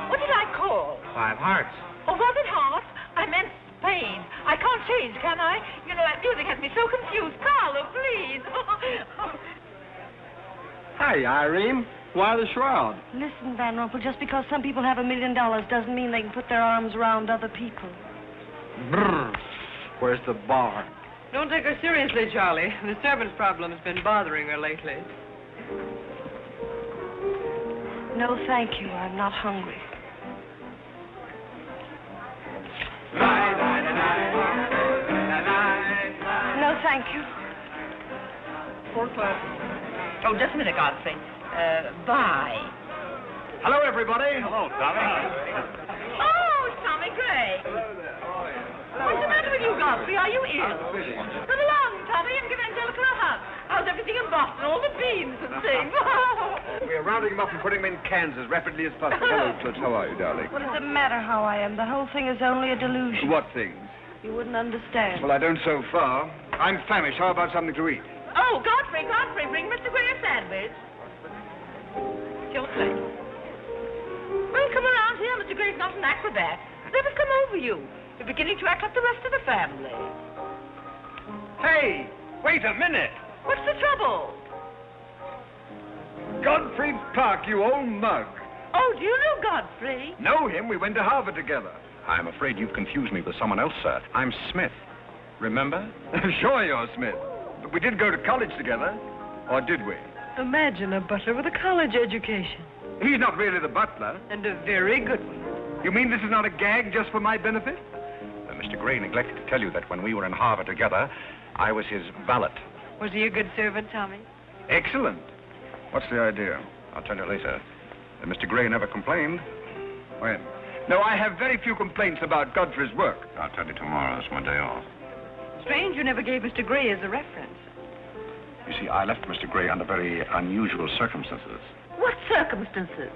What did I call? 5 hearts. Oh, was it heart? I meant Spain. I can't change, can I? You know, that music has me so confused. Carlo, please. Hi, Irene. Why the shroud? Listen, Van Rumpel, just because some people have $1 million doesn't mean they can put their arms around other people. Brr. Where's the bar? Don't take her seriously, Charlie. The servant's problem's been bothering her lately. No, thank you. I'm not hungry. No, thank you. 4 o'clock. Oh, just a minute, Godfrey. Bye. Hello, everybody. Hello, Tommy. Oh, Tommy Gray. What's the matter with you, Godfrey? Are you ill? Come along, Tommy, and give Angelica a hug. How's everything in Boston? All the beans and things. We're rounding them up and putting them in cans as rapidly as possible. Hello, Toots. How are you, darling? What does it matter how I am? The whole thing is only a delusion. What things? You wouldn't understand. Well, I don't so far. I'm famished. How about something to eat? Oh, Godfrey, bring Mr. Gray a sandwich. It's your place. Well, come around here. Mr. Gray's not an acrobat. Let us come over you. You're beginning to act like the rest of the family. Hey, wait a minute. What's the trouble? Godfrey Park, you old mug. Oh, do you know Godfrey? Know him? We went to Harvard together. I'm afraid you've confused me with someone else, sir. I'm Smith. Remember? Sure you're Smith. But we did go to college together. Or did we? Imagine a butler with a college education. He's not really the butler. And a very good one. You mean this is not a gag just for my benefit? Mr. Gray neglected to tell you that when we were in Harvard together, I was his valet. Was he a good servant, Tommy? Excellent. What's the idea? I'll tell you later. Mr. Gray never complained. When? No, I have very few complaints about Godfrey's work. I'll tell you tomorrow. It's my day off. Strange you never gave Mr. Gray as a reference. You see, I left Mr. Gray under very unusual circumstances. What circumstances?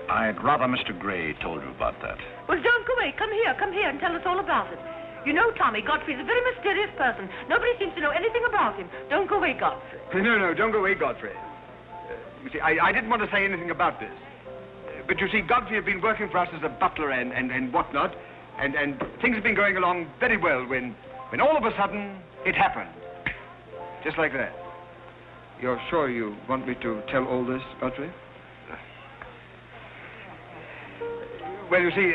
I'd rather Mr. Gray told you about that. Well, don't go away. Come here and tell us all about it. You know, Tommy, Godfrey's a very mysterious person. Nobody seems to know anything about him. Don't go away, Godfrey. No, don't go away, Godfrey. You see, I didn't want to say anything about this. But you see, Godfrey had been working for us as a butler and whatnot, and things have been going along very well when all of a sudden it happened. Just like that. You're sure you want me to tell all this, Godfrey? Well, you see,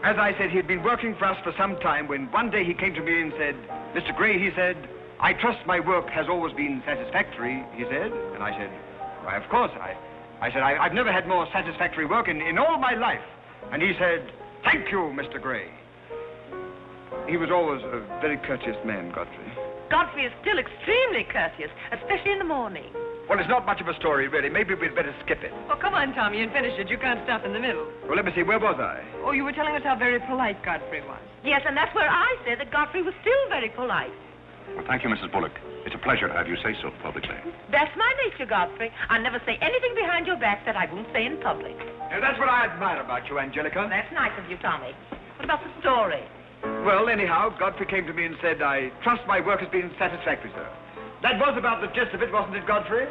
as I said, he'd been working for us for some time when one day he came to me and said, Mr. Gray, he said, I trust my work has always been satisfactory, he said. And I said, why, of course. I said, I've never had more satisfactory work in all my life. And he said, thank you, Mr. Gray. He was always a very courteous man, Godfrey. Godfrey is still extremely courteous, especially in the morning. Well, it's not much of a story, really. Maybe we'd better skip it. Oh, come on, Tommy, and finish it. You can't stop in the middle. Well, let me see. Where was I? Oh, you were telling us how very polite Godfrey was. Yes, and that's where I said that Godfrey was still very polite. Well, thank you, Mrs. Bullock. It's a pleasure to have you say so publicly. That's my nature, Godfrey. I never say anything behind your back that I won't say in public. Now, that's what I admire about you, Angelica. That's nice of you, Tommy. What about the story? Well, anyhow, Godfrey came to me and said, I trust my work has been satisfactory, sir. That was about the gist of it, wasn't it, Godfrey?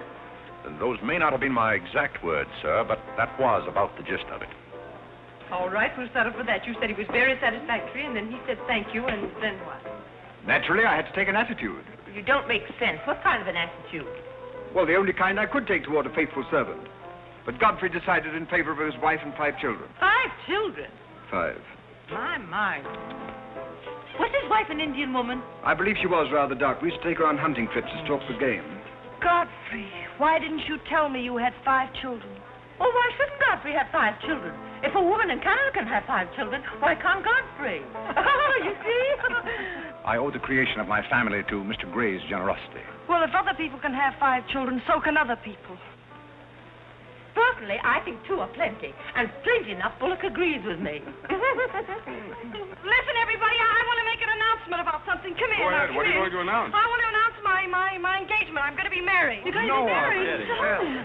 Those may not have been my exact words, sir, but that was about the gist of it. All right, we'll settle for that. You said he was very satisfactory, and then he said thank you, and then what? Naturally, I had to take an attitude. You don't make sense. What kind of an attitude? Well, the only kind I could take toward a faithful servant. But Godfrey decided in favor of his wife and 5 children. 5 children? 5. My. Was his wife an Indian woman? I believe she was rather dark. We used to take her on hunting trips to stalk the game. Godfrey, why didn't you tell me you had 5 children? Oh, why shouldn't Godfrey have 5 children? If a woman in Canada can have 5 children, why can't Godfrey? You see? I owe the creation of my family to Mr. Gray's generosity. Well, if other people can have 5 children, so can other people. Personally, I think 2 are plenty. And strangely enough, Bullock agrees with me. Listen, everybody, I want to make an announcement about something. Come here. Go ahead. Now, What are you come going to here. announce? I want to announce my engagement. I'm going to be married. You're going to be married?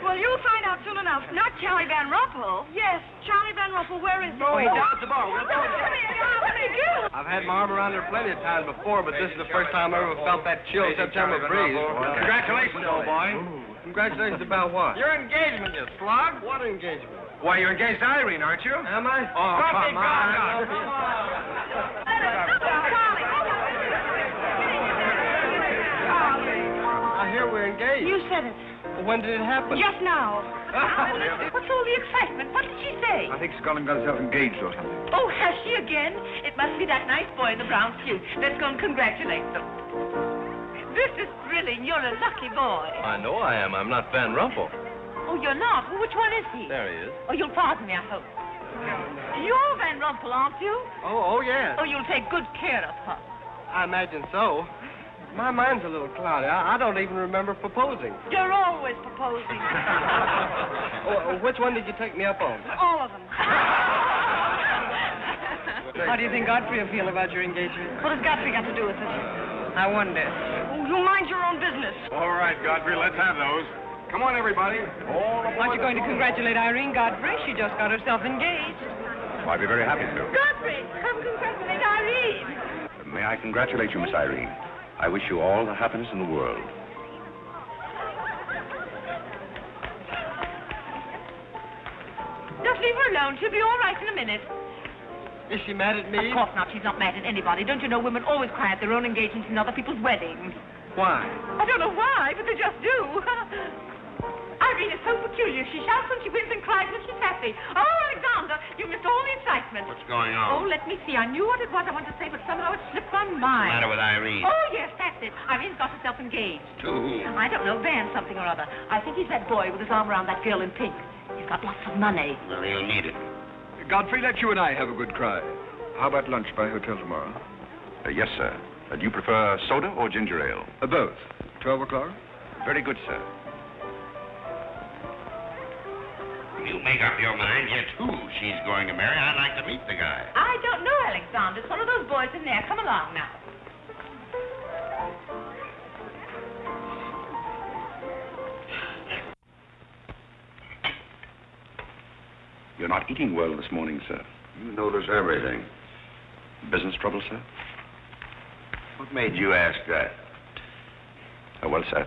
Well, you'll find out soon enough. Not Charlie Van Rumpel. Yes, Charlie Van Rumpel. Where is he? Oh, he's down at the bar. Come here. I've had my arm around there plenty of times before, but this is the first time I ever felt that chill September breeze. Congratulations, old boy. Congratulations about what? Your engagement, you slug. What engagement? Why, you're engaged to Irene, aren't you? Am I? Oh, come on. I hear we're engaged. You said it. Well, when did it happen? Just now. What's all the excitement? What did she say? I think she's gone and got herself engaged or something. Oh, has she again? It must be that nice boy in the brown suit. Let's go and congratulate them. This is thrilling. You're a lucky boy. I know I am. I'm not Van Rumpel. Oh, you're not? Well, which one is he? There he is. Oh, you'll pardon me, I hope. You're Van Rumpel, aren't you? Oh, yeah. Oh, you'll take good care of her. I imagine so. My mind's a little cloudy. I don't even remember proposing. You're always proposing. Which one did you take me up on? All of them. How do you think Godfrey will feel about your engagement? What has Godfrey got to do with it? I wonder. Oh, you mind your own business. All right, Godfrey, let's have those. Come on, everybody. Aren't you going to congratulate Irene Godfrey? She just got herself engaged. I'd be very happy to. Godfrey, come congratulate Irene. May I congratulate you, Miss Irene? I wish you all the happiness in the world. Just leave her alone. She'll be all right in a minute. Is she mad at me? Of course not. She's not mad at anybody. Don't you know women always cry at their own engagements and other people's weddings? Why? I don't know why, but they just do. Irene is so peculiar. She shouts when she wins and cries when she's happy. Oh, Alexander, you missed all the excitement. What's going Oh, on? let me see. I knew what it was I wanted to say, but somehow it slipped my What's the mind. matter with Irene? Oh, yes, that's it. Irene's got herself engaged. To whom? I don't know, Van something or other. I think he's that boy with his arm around that girl in pink. He's got lots of money. Well, he'll need it. Godfrey, let you and I have a good cry. How about lunch by hotel tomorrow? Yes, sir. Do you prefer soda or ginger ale? Both. 12 o'clock? Very good, sir. You make up your mind yet who she's going to marry. I'd like to meet the guy. I don't know, Alexander. It's one of those boys in there. Come along now. You're not eating well this morning, sir. You notice everything. Business trouble, sir? What made you ask that? Well, sir,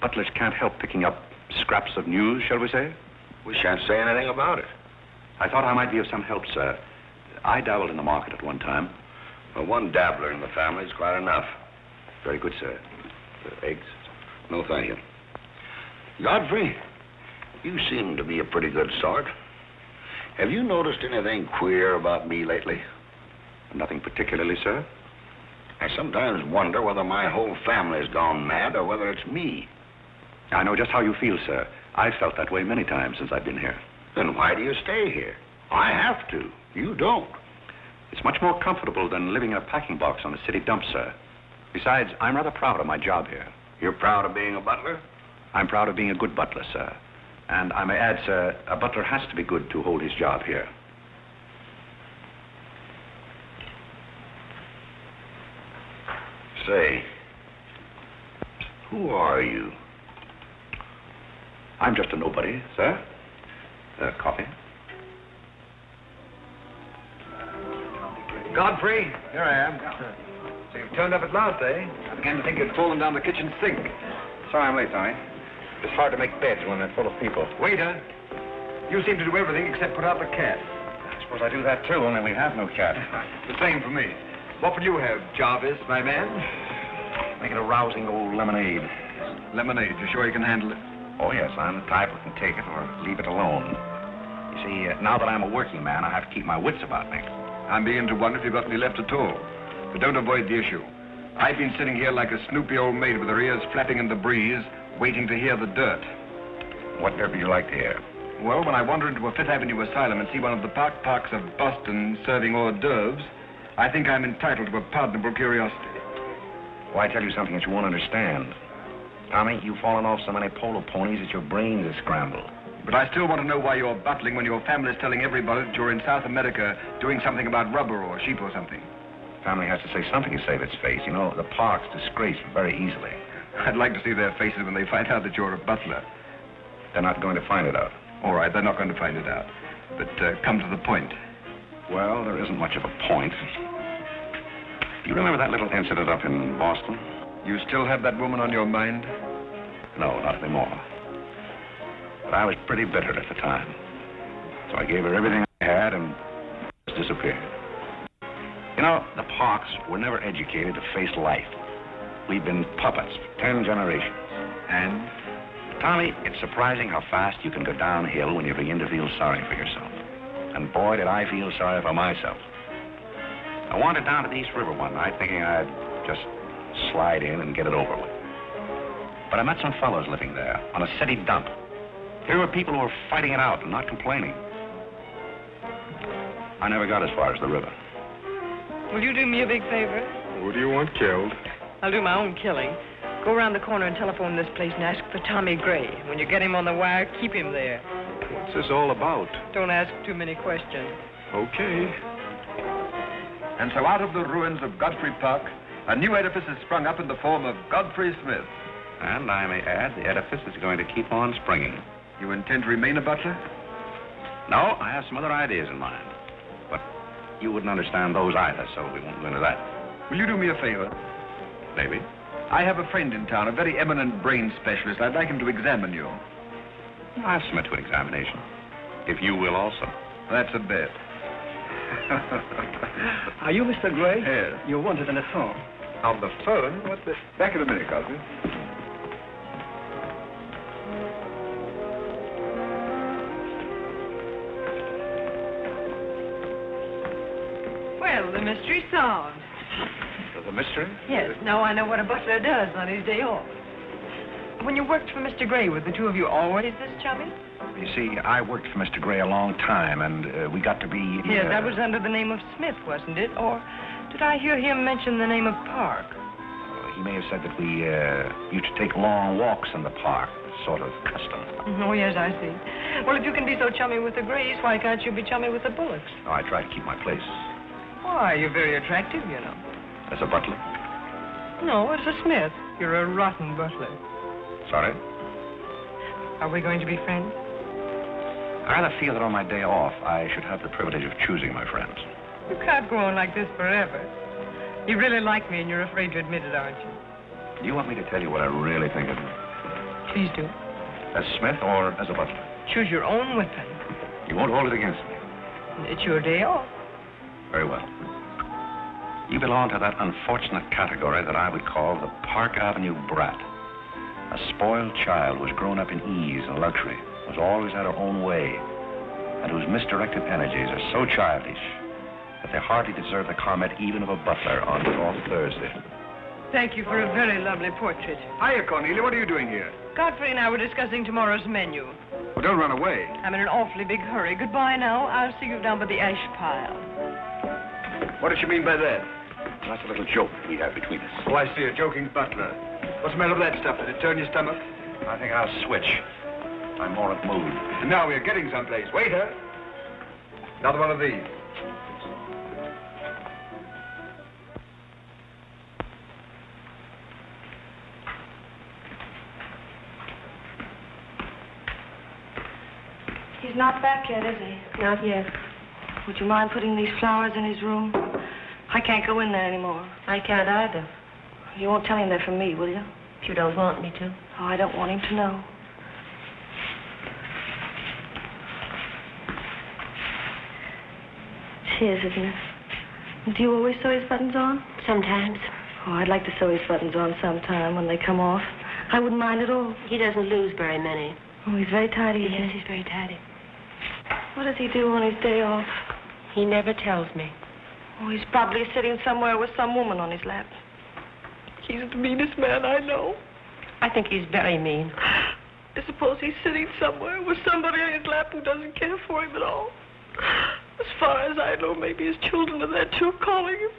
butlers can't help picking up scraps of news, shall we say? We shan't say anything about it. I thought I might be of some help, sir. I dabbled in the market at one time. Well, one dabbler in the family is quite enough. Very good, sir. Eggs? No, thank you. Godfrey, you seem to be a pretty good sort. Have you noticed anything queer about me lately? Nothing particularly, sir. I sometimes wonder whether my whole family's gone mad or whether it's me. I know just how you feel, sir. I've felt that way many times since I've been here. Then why do you stay here? I have to. You don't. It's much more comfortable than living in a packing box on a city dump, sir. Besides, I'm rather proud of my job here. You're proud of being a butler? I'm proud of being a good butler, sir. And I may add, sir, a butler has to be good to hold his job here. Say, who are you? I'm just a nobody, sir. Coffee? Godfrey, here I am. So you've turned up at last, eh? I began to think you'd fallen down the kitchen sink. Sorry I'm late, Tommy. It's hard to make beds when they're full of people. Waiter, you seem to do everything except put out the cat. I suppose I do that too, only we have no cat. The same for me. What would you have, Jarvis, my man? Make it a rousing old lemonade. Lemonade, you sure you can handle it? Oh, yes, I'm the type who can take it or leave it alone. You see, now that I'm a working man, I have to keep my wits about me. I'm beginning to wonder if you've got any left at all. But don't avoid the issue. I've been sitting here like a snoopy old maid with her ears flapping in the breeze, waiting to hear the dirt. Whatever you like to hear. Well, when I wander into a Fifth Avenue asylum and see one of the parks of Boston serving hors d'oeuvres, I think I'm entitled to a pardonable curiosity. Well, I tell you something that you won't understand. Tommy, you've fallen off so many polo ponies that your brains are scrambled. But I still want to know why you're buttling when your family's telling everybody that you're in South America doing something about rubber or sheep or something. Family has to say something to save its face. You know, the park's disgraced very easily. I'd like to see their faces when they find out that you're a butler. They're not going to find it out. All right, they're not going to find it out. But come to the point. Well, there isn't much of a point. Do you remember that little incident up in Boston? You still have that woman on your mind? No, not anymore. But I was pretty bitter at the time. So I gave her everything I had and just disappeared. You know, the Parks were never educated to face life. We've been puppets for 10 generations. And? Tommy, it's surprising how fast you can go downhill when you begin to feel sorry for yourself. And boy, did I feel sorry for myself. I wandered down to the East River one night thinking I'd just slide in and get it over with. But I met some fellows living there on a city dump. Here were people who were fighting it out and not complaining. I never got as far as the river. Will you do me a big favor? Who do you want killed? I'll do my own killing. Go around the corner and telephone this place and ask for Tommy Gray. When you get him on the wire, keep him there. What's this all about? Don't ask too many questions. Okay. And so out of the ruins of Godfrey Park, a new edifice has sprung up in the form of Godfrey Smith. And I may add, the edifice is going to keep on springing. You intend to remain a butler? No, I have some other ideas in mind. But you wouldn't understand those either, so we won't go into that. Will you do me a favor? Maybe. I have a friend in town, a very eminent brain specialist. I'd like him to examine you. I'll submit to an examination. If you will also. That's a bet. Are you Mr. Gray? Yes. You wanted on the phone. On the phone? What the... Back in a minute, Godfrey. Well, the mystery's solved. The mystery? Yes, now I know what a butler does on his day off. When you worked for Mr. Gray, were the two of you always this chummy? You see, I worked for Mr. Gray a long time, and we got to be... Yes, that was under the name of Smith, wasn't it? Or did I hear him mention the name of Park? He may have said that we used to take long walks in the park, sort of custom. Oh, yes, I see. Well, if you can be so chummy with the Grays, why can't you be chummy with the Bullocks? Oh, I try to keep my place. Why, you're very attractive, you know. As a butler? No, as a Smith. You're a rotten butler. Sorry? Are we going to be friends? I rather feel that on my day off, I should have the privilege of choosing my friends. You can't go on like this forever. You really like me, and you're afraid to admit it, aren't you? Do you want me to tell you what I really think of you? Please do. As Smith or as a butler? Choose your own weapon. You won't hold it against me. It's your day off. Very well. You belong to that unfortunate category that I would call the Park Avenue brat. A spoiled child who's grown up in ease and luxury, who's always had her own way, and whose misdirected energies are so childish that they hardly deserve the comment even of a butler on his off Thursday. Thank you for a very lovely portrait. Hiya, Cornelia. What are you doing here? Godfrey and I were discussing tomorrow's menu. Well, don't run away. I'm in an awfully big hurry. Goodbye now. I'll see you down by the ash pile. What does she mean by that? That's a little joke we have between us. Oh, I see. A joking butler. What's the matter with that stuff? Did it turn your stomach? I think I'll switch. I'm more at mood. And now we're getting someplace. Waiter. Another one of these. He's not back yet, is he? Not yet. Would you mind putting these flowers in his room? I can't go in there anymore. I can't either. You won't tell him they're from me, will you? If you don't want me to. Oh, I don't want him to know. It's his, isn't it? Do you always sew his buttons on? Sometimes. Oh, I'd like to sew his buttons on sometime when they come off. I wouldn't mind at all. He doesn't lose very many. Oh, he's very tidy. Yes, he's very tidy. What does he do on his day off? He never tells me. Oh, he's probably sitting somewhere with some woman on his lap. He's the meanest man I know. I think he's very mean. I suppose he's sitting somewhere with somebody on his lap who doesn't care for him at all. As far as I know, maybe his children are there too, calling him.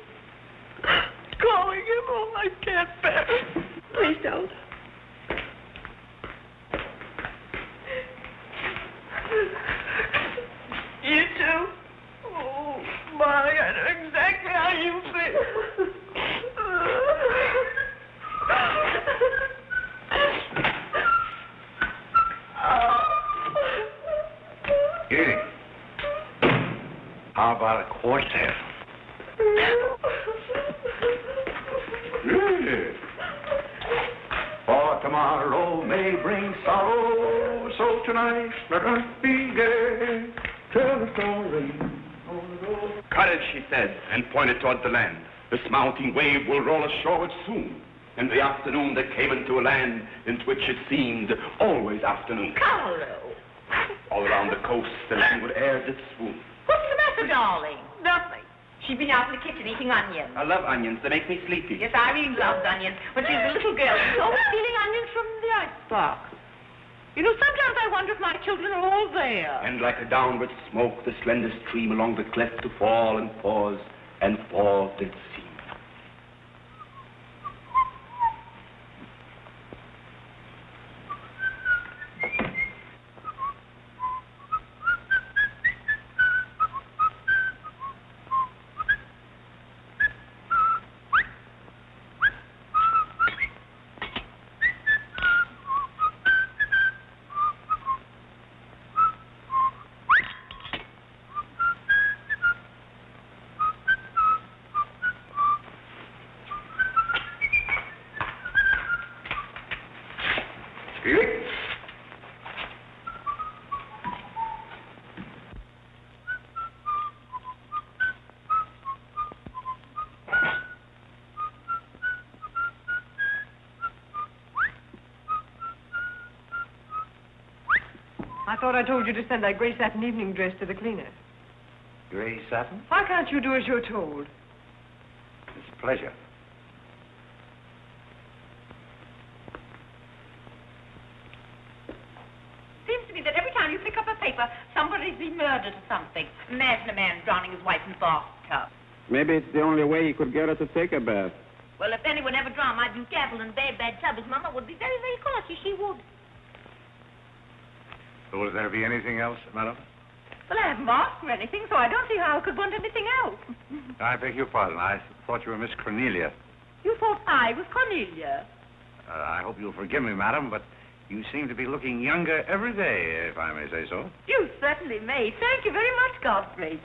Calling him. Oh, I can't bear it. Please don't. You too? Oh, Molly, I know exactly how you feel. Here. How about a quartet? For tomorrow may bring sorrow, so tonight let us be gay. Tell the story. Courage, she said, and pointed toward the land. This mounting wave will roll us shoreward soon. In the afternoon they came into a land into which it seemed always afternoon. Carlo. All around the coast the languid air did swoon. What's the matter, darling? Nothing. She's been out in the kitchen eating onions. I love onions. They make me sleepy. Yes, Irene loves onions. When she was a little girl, she was always stealing onions from the icebox. You know, sometimes I wonder if my children are all there. And like a downward smoke, the slender stream along the cleft to fall and pause, and fall did seem. I thought I told you to send that gray satin evening dress to the cleaner. Gray satin? Why can't you do as you're told? It's a pleasure. Seems to me that every time you pick up a paper, somebody's been murdered or something. Imagine a man drowning his wife in the bathtub. Maybe it's the only way he could get her to take a bath. Well, if anyone ever drowned my Duke Apple in a bad tub, his mama would be very, very cautious. She would. Will there be anything else, madam? Well, I haven't asked for anything, so I don't see how I could want anything else. I beg your pardon. I thought you were Miss Cornelia. You thought I was Cornelia. I hope you'll forgive me, madam, but you seem to be looking younger every day, if I may say so. You certainly may. Thank you very much, Godfrey.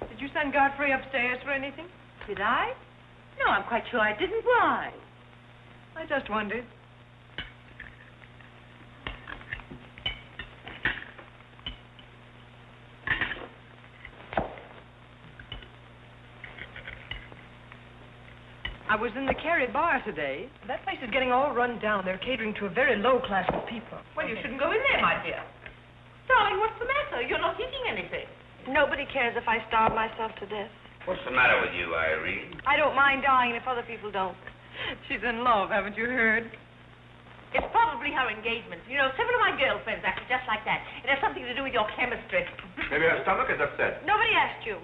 Did you send Godfrey upstairs for anything? Did I? No, I'm quite sure I didn't. Why? I just wondered. I was in the Carey bar today. That place is getting all run down. They're catering to a very low class of people. Well, you shouldn't go in there, my dear. Darling, what's the matter? You're not eating anything. Nobody cares if I starve myself to death. What's the matter with you, Irene? I don't mind dying if other people don't. She's in love, haven't you heard? It's probably her engagement. You know, several of my girlfriends act just like that. It has something to do with your chemistry. Maybe her stomach is upset. Nobody asked you.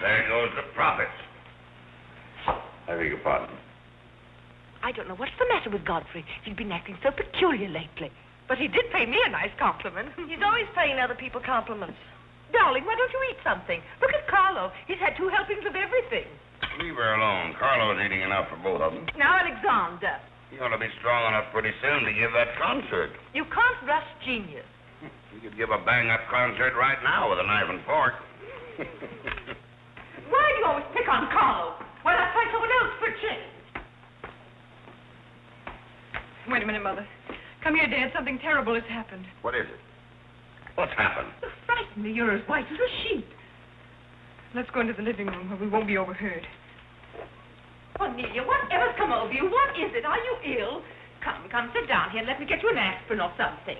There goes the profits. I beg your pardon. I don't know what's the matter with Godfrey. He's been acting so peculiar lately. But he did pay me a nice compliment. He's always paying other people compliments. Darling, why don't you eat something? Look at Carlo. He's had 2 helpings of everything. Leave her alone. Carlo's eating enough for both of them. Now, Alexander. You ought to be strong enough pretty soon to give that concert. You can't rush genius. You could give a bang-up concert right now with a knife and fork. Why do you always pick on Carlo? Why not try someone else for a change? Wait a minute, Mother. Come here, Dad. Something terrible has happened. What is it? What's happened? You frighten me. You're as white as a sheet. Let's go into the living room where we won't be overheard. Cornelia, whatever's come over you? What is it? Are you ill? Come, sit down here and let me get you an aspirin or something.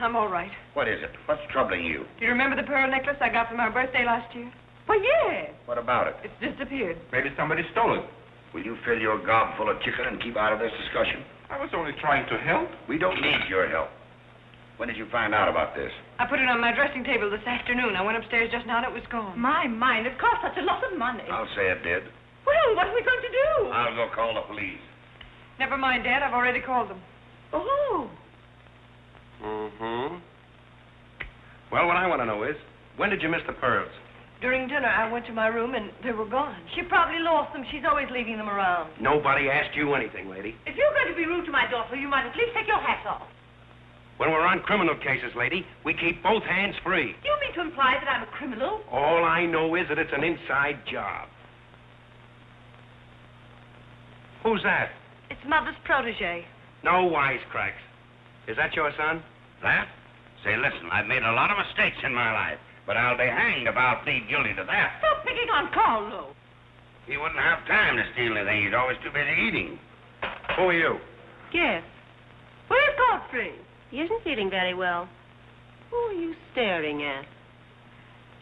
I'm all right. What is it? What's troubling you? Do you remember the pearl necklace I got for my birthday last year? Why, yes. What about it? It's disappeared. Maybe somebody stole it. Will you fill your gob full of chicken and keep out of this discussion? I was only trying to help. We don't need your help. When did you find out about this? I put it on my dressing table this afternoon. I went upstairs just now and it was gone. My mind, it cost such a lot of money. I'll say it did. Well, what are we going to do? I'll go call the police. Never mind, Dad. I've already called them. Oh. Mm-hmm. Well, what I want to know is, when did you miss the pearls? During dinner, I went to my room and they were gone. She probably lost them. She's always leaving them around. Nobody asked you anything, lady. If you're going to be rude to my daughter, you might at least take your hat off. When we're on criminal cases, lady, we keep both hands free. Do you mean to imply that I'm a criminal? All I know is that it's an inside job. Who's that? It's Mother's protege. No wisecracks. Is that your son? That? Say, listen, I've made a lot of mistakes in my life, but I'll be hanged if I'll plead guilty to that. Stop picking on Carlo. He wouldn't have time to steal anything. He's always too busy eating. Who are you? Yes. Where's Godfrey? He isn't feeling very well. Who are you staring at?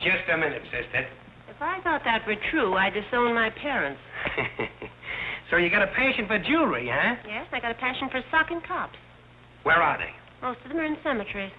Just a minute, sister. If I thought that were true, I'd disown my parents. So you got a passion for jewelry, huh? Yes, I got a passion for socking cops. Where are they? Most of them are in cemeteries.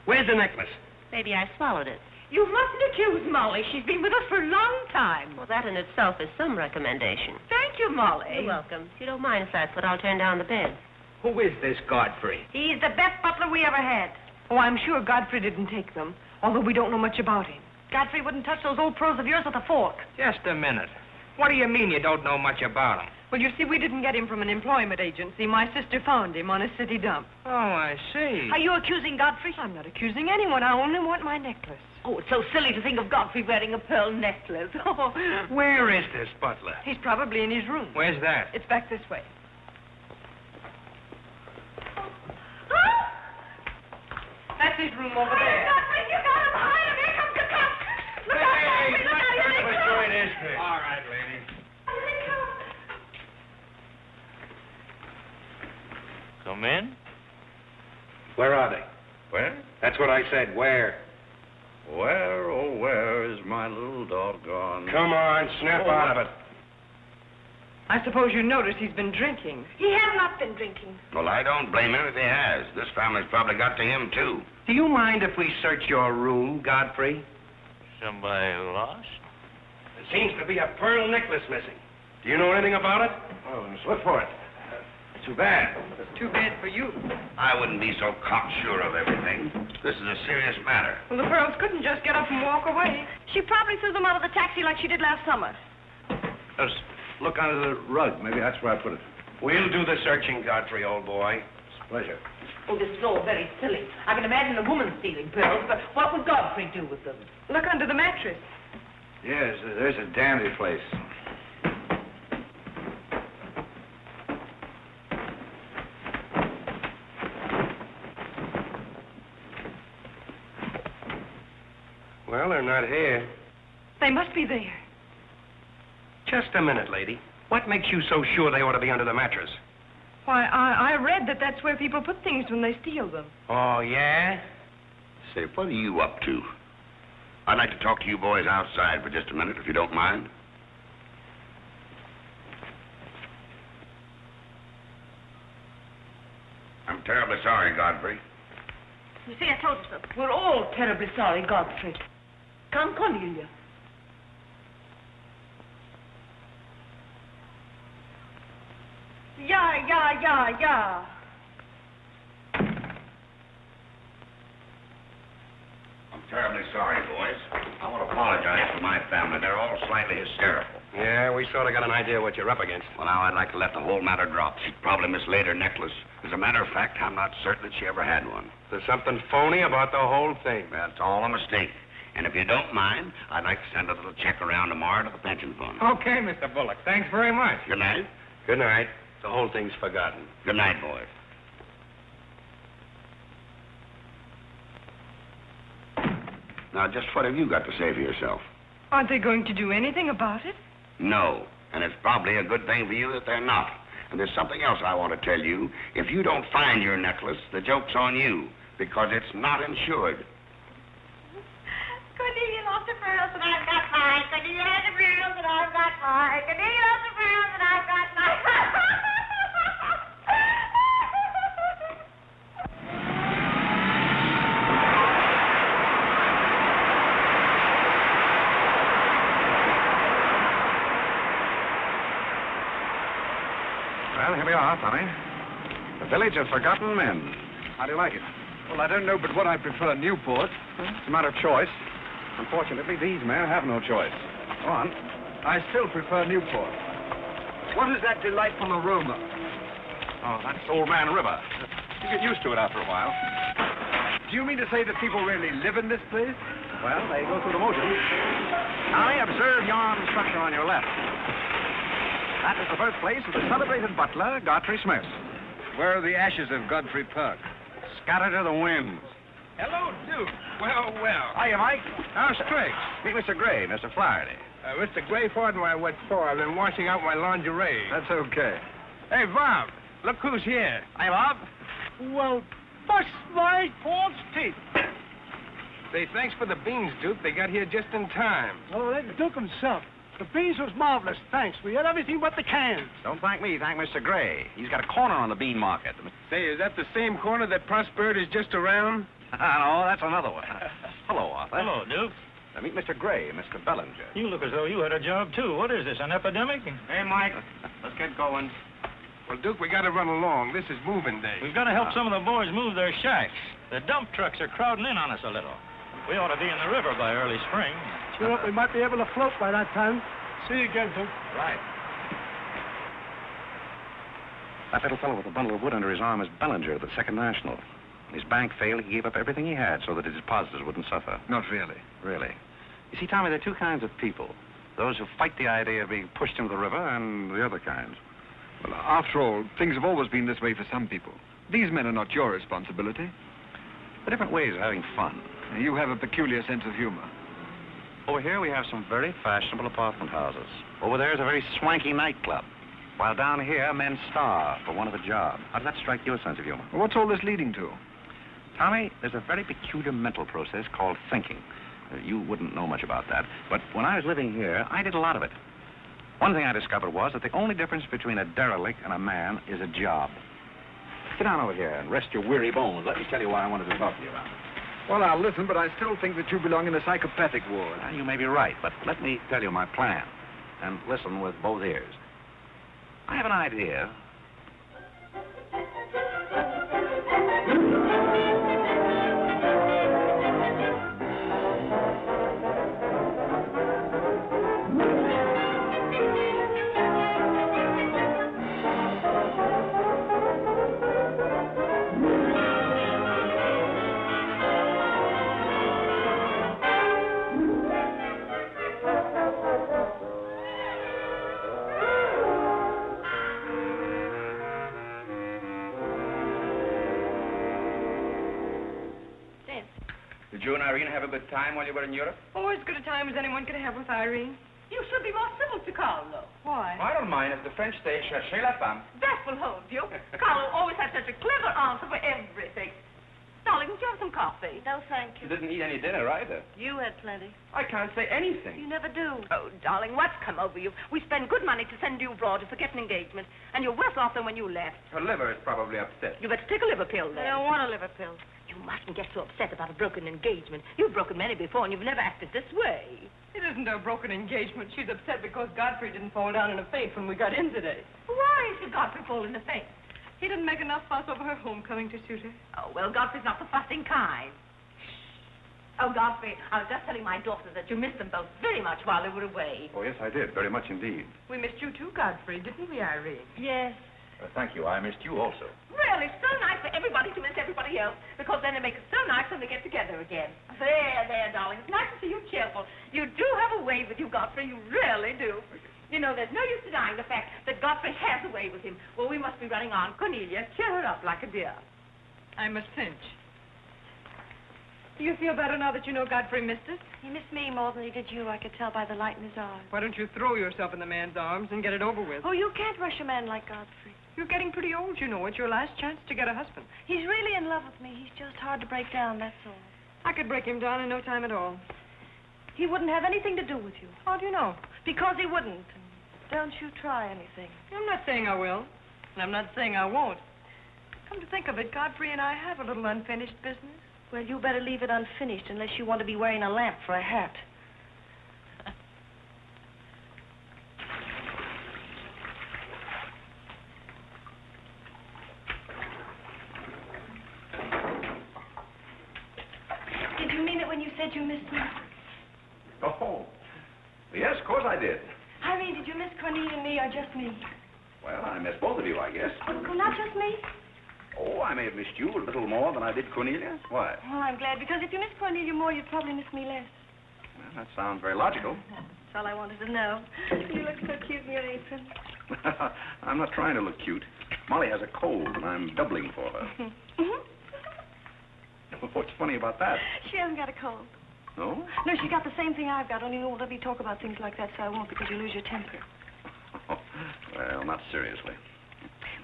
Where's the necklace? Maybe I swallowed it. You mustn't accuse Molly. She's been with us for a long time. Well, that in itself is some recommendation. Thank you, Molly. You're welcome. If you don't mind, if that's what, I'll turn down the bed. Who is this Godfrey? He's the best butler we ever had. Oh, I'm sure Godfrey didn't take them, although we don't know much about him. Godfrey wouldn't touch those old pearls of yours with a fork. Just a minute. What do you mean you don't know much about him? Well, you see, we didn't get him from an employment agency. My sister found him on a city dump. Oh, I see. Are you accusing Godfrey? I'm not accusing anyone. I only want my necklace. Oh, it's so silly to think of Godfrey wearing a pearl necklace. Oh. Where is this butler? He's probably in his room. Where's that? It's back this way. That's his room over there. Godfrey, you got him behind him. Here comes the cop. Look out, Godfrey, look out, here they come. All right, lady. Here they come. Come in. Where are they? Where? That's what I said. Where? Where, oh, where is my little doggone... Come on, snap out of it. I suppose you noticed he's been drinking. He has not been drinking. Well, I don't blame him if he has. This family's probably got to him, too. Do you mind if we search your room, Godfrey? Somebody lost? There seems to be a pearl necklace missing. Do you know anything about it? Oh, let's look for it. Too bad. It's too bad for you. I wouldn't be so cocksure of everything. This is a serious matter. Well, the pearls couldn't just get up and walk away. She probably threw them out of the taxi like she did last summer. Just look under the rug. Maybe that's where I put it. We'll do the searching, Godfrey, old boy. It's a pleasure. Oh, this is all very silly. I can imagine a woman stealing pearls, but what would Godfrey do with them? Look under the mattress. Yes, there's a dandy place. Well, they're not here. They must be there. Just a minute, lady. What makes you so sure they ought to be under the mattress? Why, I read that that's where people put things when they steal them. Oh, yeah? Say, what are you up to? I'd like to talk to you boys outside for just a minute, if you don't mind. I'm terribly sorry, Godfrey. You see, I told you so. We're all terribly sorry, Godfrey. Come, Cornelia. Yeah. I'm terribly sorry, boys. I want to apologize for my family. They're all slightly hysterical. Yeah, we sort of got an idea what you're up against. Well, now, I'd like to let the whole matter drop. She probably mislaid her necklace. As a matter of fact, I'm not certain that she ever had one. There's something phony about the whole thing. That's all a mistake. And if you don't mind, I'd like to send a little check around tomorrow to the pension fund. Okay, Mr. Bullock. Thanks very much. Good night. Good night. The whole thing's forgotten. Good night, boys. Now, just what have you got to say for yourself? Aren't they going to do anything about it? No. And it's probably a good thing for you that they're not. And there's something else I want to tell you. If you don't find your necklace, the joke's on you, because it's not insured. Cornelia lost her pearls and I've got mine. Cornelia has her pearls and I've got mine. Cornelia lost her pearls and I've got mine. Well, here we are, Tommy. The Village of Forgotten Men. How do you like it? Well, I don't know but what I prefer Newport. It's a matter of choice. Unfortunately, these men have no choice. Go on. I still prefer Newport. What is that delightful aroma? Oh, that's Old Man River. You get used to it after a while. Do you mean to say that people really live in this place? Well, they go through the motions. Tommy, observe yon structure on your left. That is the birthplace of the celebrated butler, Godfrey Smith. Where are the ashes of Godfrey Park? Scattered to the winds. Hello, Duke. Well, well. Hiya, Mike. How's tricks? Meet Mr. Gray, Mr. Flaherty. Mr. Gray, pardon my what for. I've been washing out my lingerie. That's okay. Hey, Bob, look who's here. Hi, Bob. Well, bust my false teeth. Say, thanks for the beans, Duke. They got here just in time. Oh, that Duke himself. The beans was marvelous, thanks. We had everything but the cans. Don't thank me, thank Mr. Gray. He's got a corner on the bean market. Say, is that the same corner that Prosperity is just around? No, that's another one. Hello, Arthur. Hello, Duke. Meet Mr. Gray, Mr. Bellinger. You look as though you had a job, too. What is this, an epidemic? Hey, Mike. Let's get going. Well, Duke, we got to run along. This is moving day. We've got to help some of the boys move their shacks. The dump trucks are crowding in on us a little. We ought to be in the river by early spring. Sure, we might be able to float by that time. See you again, Duke. Right. That little fellow with a bundle of wood under his arm is Bellinger of the Second National. When his bank failed, he gave up everything he had so that his depositors wouldn't suffer. Not really. Really. You see, Tommy, there are two kinds of people. Those who fight the idea of being pushed into the river and the other kinds. Well, after all, things have always been this way for some people. These men are not your responsibility. They're different ways of having fun. You have a peculiar sense of humor. Over here we have some very fashionable apartment houses. Over there is a very swanky nightclub. While down here, men starve for want of a job. How does that strike your sense of humor? Well, what's all this leading to? Tommy, there's a very peculiar mental process called thinking. You wouldn't know much about that. But when I was living here, I did a lot of it. One thing I discovered was that the only difference between a derelict and a man is a job. Sit down over here and rest your weary bones. Let me tell you why I wanted to talk to you about it. Well, I'll listen, but I still think that you belong in the psychopathic ward. Well, you may be right, but let me tell you my plan. And listen with both ears. I have an idea. Did you and Irene have a good time while you were in Europe? Oh, as good a time as anyone could have with Irene. You should be more civil to Carlo. Why? I don't mind. As the French say, cherchez la femme. That will hold you. Carlo always has such a clever answer for everything. Darling, would you have some coffee? No, thank You you. didn't eat any dinner either. You had plenty. I can't say anything. You never do. Oh, darling, what's come over you? We spend good money to send you abroad to forget an engagement, and you're worse off than when you left. Her liver is probably upset. You better take a liver pill, then. I don't want a liver pill. You mustn't get so upset about a broken engagement. You've broken many before, and you've never acted this way. It isn't a broken engagement. She's upset because Godfrey didn't fall down in a faint when we got in today. Why should Godfrey fall in a faint? He didn't make enough fuss over her homecoming to suit her. Oh, well, Godfrey's not the fussing kind. Oh, Godfrey, I was just telling my daughters that you missed them both very much while they were away. Oh, yes, I did. Very much indeed. We missed you too, Godfrey, didn't we, Irene? Yes. Thank you. I missed you also. Really, so nice for everybody to miss everybody else, because then it makes it so nice when they get together again. There, darling. It's nice to see you cheerful. You do have a way with you, Godfrey. You really do. You know, there's no use denying the fact that Godfrey has a way with him. Well, we must be running on. Cornelia, cheer her up like a dear. I'm a cinch. Do you feel better now that you know Godfrey missed us? He missed me more than he did you. I could tell by the light in his eyes. Why don't you throw yourself in the man's arms and get it over with? Oh, you can't rush a man like Godfrey. You're getting pretty old, you know. It's your last chance to get a husband. He's really in love with me. He's just hard to break down, that's all. I could break him down in no time at all. He wouldn't have anything to do with you. How do you know? Because he wouldn't. Don't you try anything. I'm not saying I will, and I'm not saying I won't. Come to think of it, Godfrey and I have a little unfinished business. Well, you better leave it unfinished unless you want to be wearing a lamp for a hat. Did you mean it when you said you missed me? Oh, yes, of course I did. Irene, did you miss Cornelia and me or just me? Well, I missed both of you, I guess. Oh, not just me? Oh, I may have missed you a little more than I did Cornelia. Why? Well, I'm glad, because if you miss Cornelia more, you'd probably miss me less. Well, that sounds very logical. That's all I wanted to know. You look so cute in your apron. I'm not trying to look cute. Molly has a cold, and I'm doubling for her. What's funny about that? She hasn't got a cold. No? No, she got the same thing I've got, only you won't let me talk about things like that, so I won't, because you lose your temper. Well, not seriously.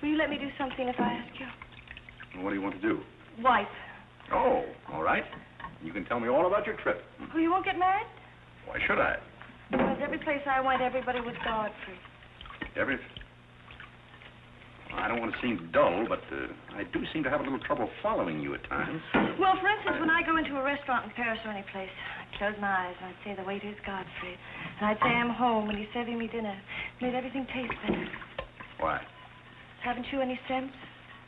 Will you let me do something if I ask you? What do you want to do? Wife. Oh, all right. You can tell me all about your trip. Oh, you won't get married? Why should I? Because every place I went, everybody was Godfrey. I don't want to seem dull, but I do seem to have a little trouble following you at times. Well, for instance, when I go into a restaurant in Paris or any place, I'd close my eyes and I'd say the waiter's Godfrey. And I'd say I'm home and he's serving me dinner. Made everything taste better. Why? Haven't you any sense?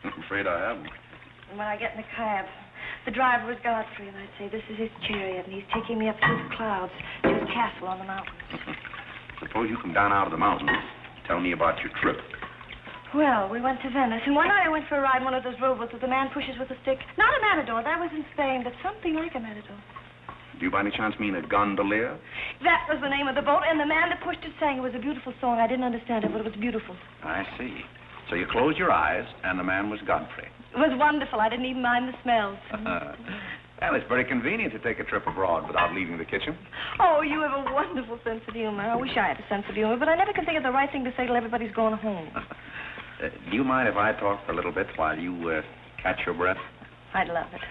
I'm afraid I haven't. And when I get in the cab, the driver was Godfrey, and I'd say, this is his chariot, and he's taking me up through the clouds to his castle on the mountains. Suppose you come down out of the mountains. Tell me about your trip. Well, we went to Venice, and one night I went for a ride in one of those rowboats that the man pushes with a stick. Not a matador, that was in Spain, but something like a matador. Do you by any chance mean a gondolier? That was the name of the boat, and the man that pushed it sang. It was a beautiful song. I didn't understand it, but it was beautiful. I see. So you closed your eyes, and the man was Godfrey. It was wonderful. I didn't even mind the smells. Well, it's very convenient to take a trip abroad without leaving the kitchen. Oh, you have a wonderful sense of humor. I wish I had a sense of humor, but I never can think of the right thing to say till everybody's going home. Do you mind if I talk for a little bit while you catch your breath? I'd love it.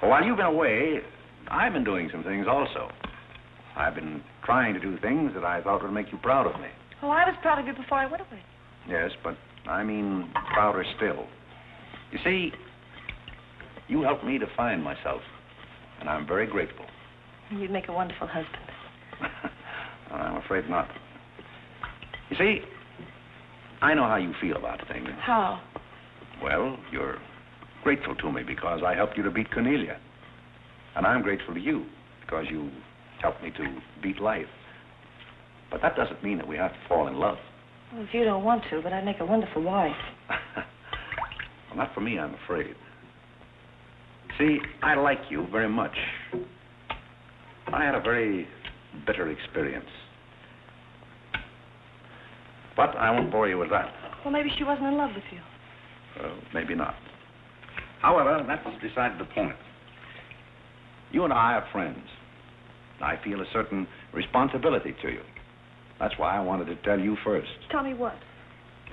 Well, while you've been away, I've been doing some things also. I've been trying to do things that I thought would make you proud of me. Oh, I was proud of you before I went away. Yes, but I mean prouder still. You see, you helped me to find myself, and I'm very grateful. You'd make a wonderful husband. I'm afraid not. You see, I know how you feel about things. How? Well, you're grateful to me because I helped you to beat Cornelia. And I'm grateful to you because you helped me to beat life. But that doesn't mean that we have to fall in love. Well, if you don't want to, but I'd make a wonderful wife. Well, not for me, I'm afraid. See, I like you very much. I had a very bitter experience. But I won't bore you with that. Well, maybe she wasn't in love with you. Maybe not. However, that's beside the point. You and I are friends. I feel a certain responsibility to you. That's why I wanted to tell you first. Tell me what?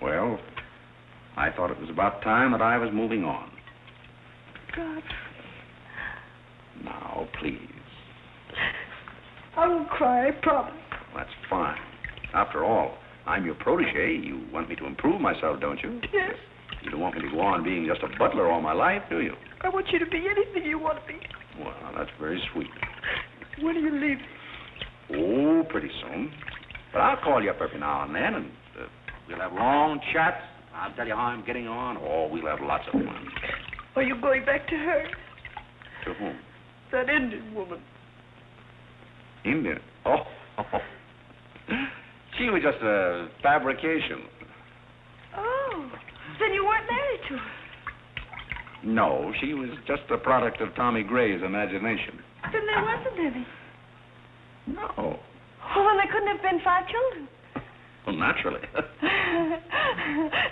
Well, I thought it was about time that I was moving on. God. Now, please. I won't cry, I promise. That's fine. After all, I'm your protege. You want me to improve myself, don't you? Yes. You don't want me to go on being just a butler all my life, do you? I want you to be anything you want to be. Well, that's very sweet. When are you leaving? Oh, pretty soon. But I'll call you up every now and then, and we'll have long chats. I'll tell you how I'm getting on. Oh, we'll have lots of fun. Are you going back to her? To whom? that Indian woman. Indian? Oh. She was just a fabrication. Oh, then you weren't married to her. No, she was just a product of Tommy Gray's imagination. Then there wasn't any. No. Oh, well, there couldn't have been 5 children. Well, naturally.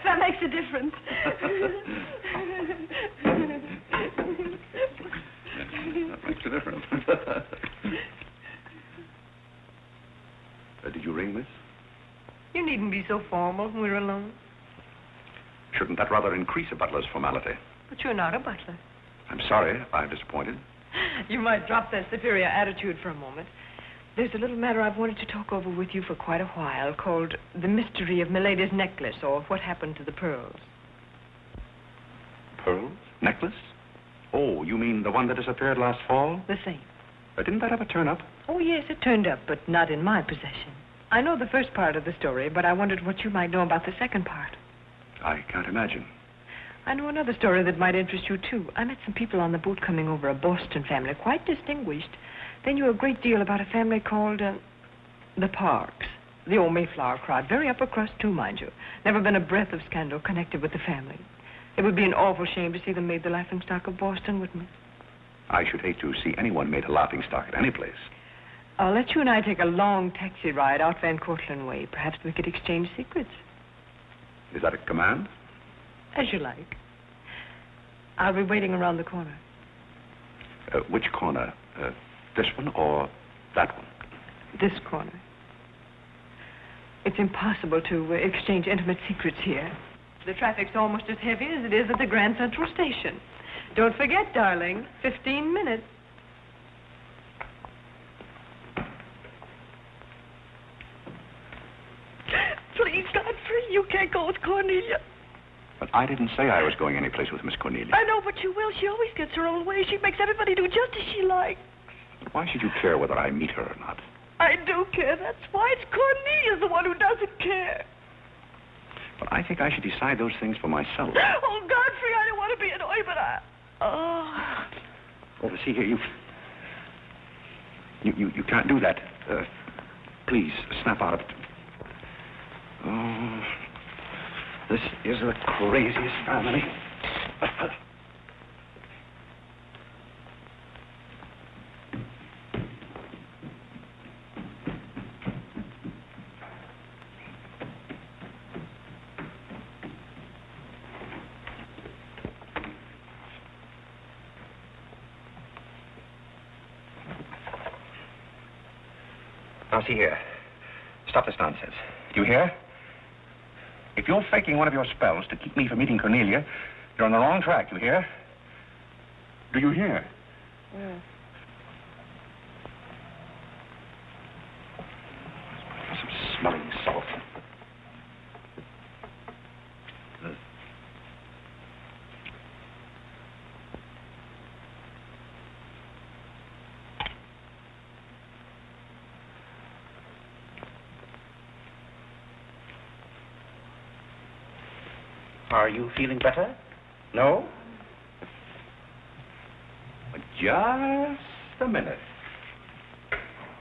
That makes a difference. That makes a difference. Did you ring, miss? You needn't be so formal when we're alone. Shouldn't that rather increase a butler's formality? But you're not a butler. I'm sorry if I've disappointed. You might drop that superior attitude for a moment. There's a little matter I've wanted to talk over with you for quite a while, called The Mystery of Milady's Necklace, or What Happened to the Pearls. Pearls? Necklace? Oh, you mean the one that disappeared last fall? The same. Didn't that ever turn up? Oh, yes, it turned up, but not in my possession. I know the first part of the story, but I wondered what you might know about the second part. I can't imagine. I know another story that might interest you, too. I met some people on the boat coming over, a Boston family, quite distinguished. They knew a great deal about a family called, the Parks. The old Mayflower crowd. Very upper crust, too, mind you. Never been a breath of scandal connected with the family. It would be an awful shame to see them made the laughingstock of Boston, wouldn't it? I should hate to see anyone made a laughingstock at any place. I'll let you and I take a long taxi ride out Van Cortlandt Way. Perhaps we could exchange secrets. Is that a command? As you like. I'll be waiting around the corner. Which corner? This one or that one? This corner. It's impossible to exchange intimate secrets here. The traffic's almost as heavy as it is at the Grand Central Station. Don't forget, darling, 15 minutes. Please, Godfrey, you can't go with Cornelia. But I didn't say I was going anyplace with Miss Cornelia. I know, but you will. She always gets her own way. She makes everybody do just as she likes. Why should you care whether I meet her or not? I do care. That's why it's Cornelia's the one who doesn't care. But I think I should decide those things for myself. Oh, Godfrey, I don't want to be annoyed, but I... Oh, see here, you can't do that. Please, snap out of it. Oh, this is the craziest family. Now, see here. Stop this nonsense. Do you hear? If you're faking one of your spells to keep me from meeting Cornelia, you're on the wrong track, you hear? Do you hear? Yeah. Some smelling salt. Are you feeling better? No? Just a minute.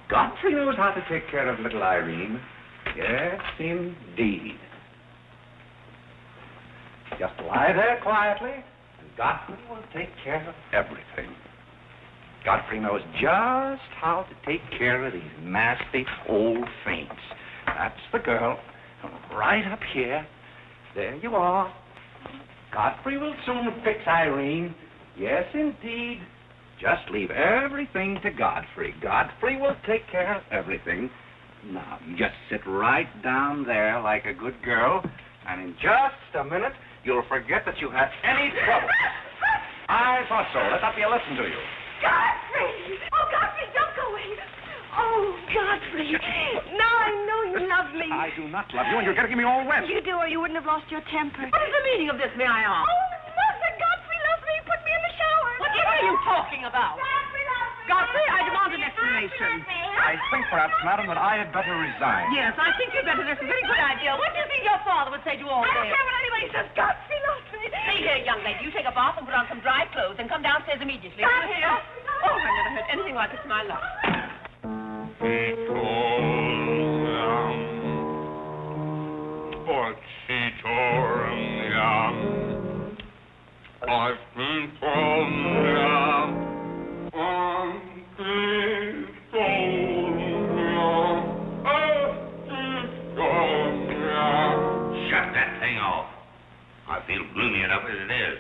Godfrey knows how to take care of little Irene. Yes, indeed. Just lie there quietly, and Godfrey will take care of everything. Godfrey knows just how to take care of these nasty old faints. That's the girl. Right up here. There you are. Godfrey will soon fix Irene. Yes, indeed. Just leave everything to Godfrey. Godfrey will take care of everything. Now, you just sit right down there like a good girl, and in just a minute, you'll forget that you had any trouble. I thought so. Let that be a lesson to you. Godfrey! Oh, Godfrey, don't go away. Oh, Godfrey. Now I know you love me. I do not love you, and you're getting me all wet. You do, or you wouldn't have lost your temper. What is the meaning of this, may I ask? Oh, Mother, Godfrey loves me. Put me in the shower. What are you talking about? Godfrey loves me. Godfrey, I demand an explanation. I think perhaps, madam, that I had better resign. Yes, I think you'd better. That's a very good idea. What do you think your father would say to all I don't this? care what anybody says. Godfrey loves me. See here, young lady, you take a bath and put on some dry clothes and come downstairs immediately. Godfrey You hear? loves me. Oh, I never heard heard anything like it in my life. I've been Shut that thing off. I feel gloomy enough as it is.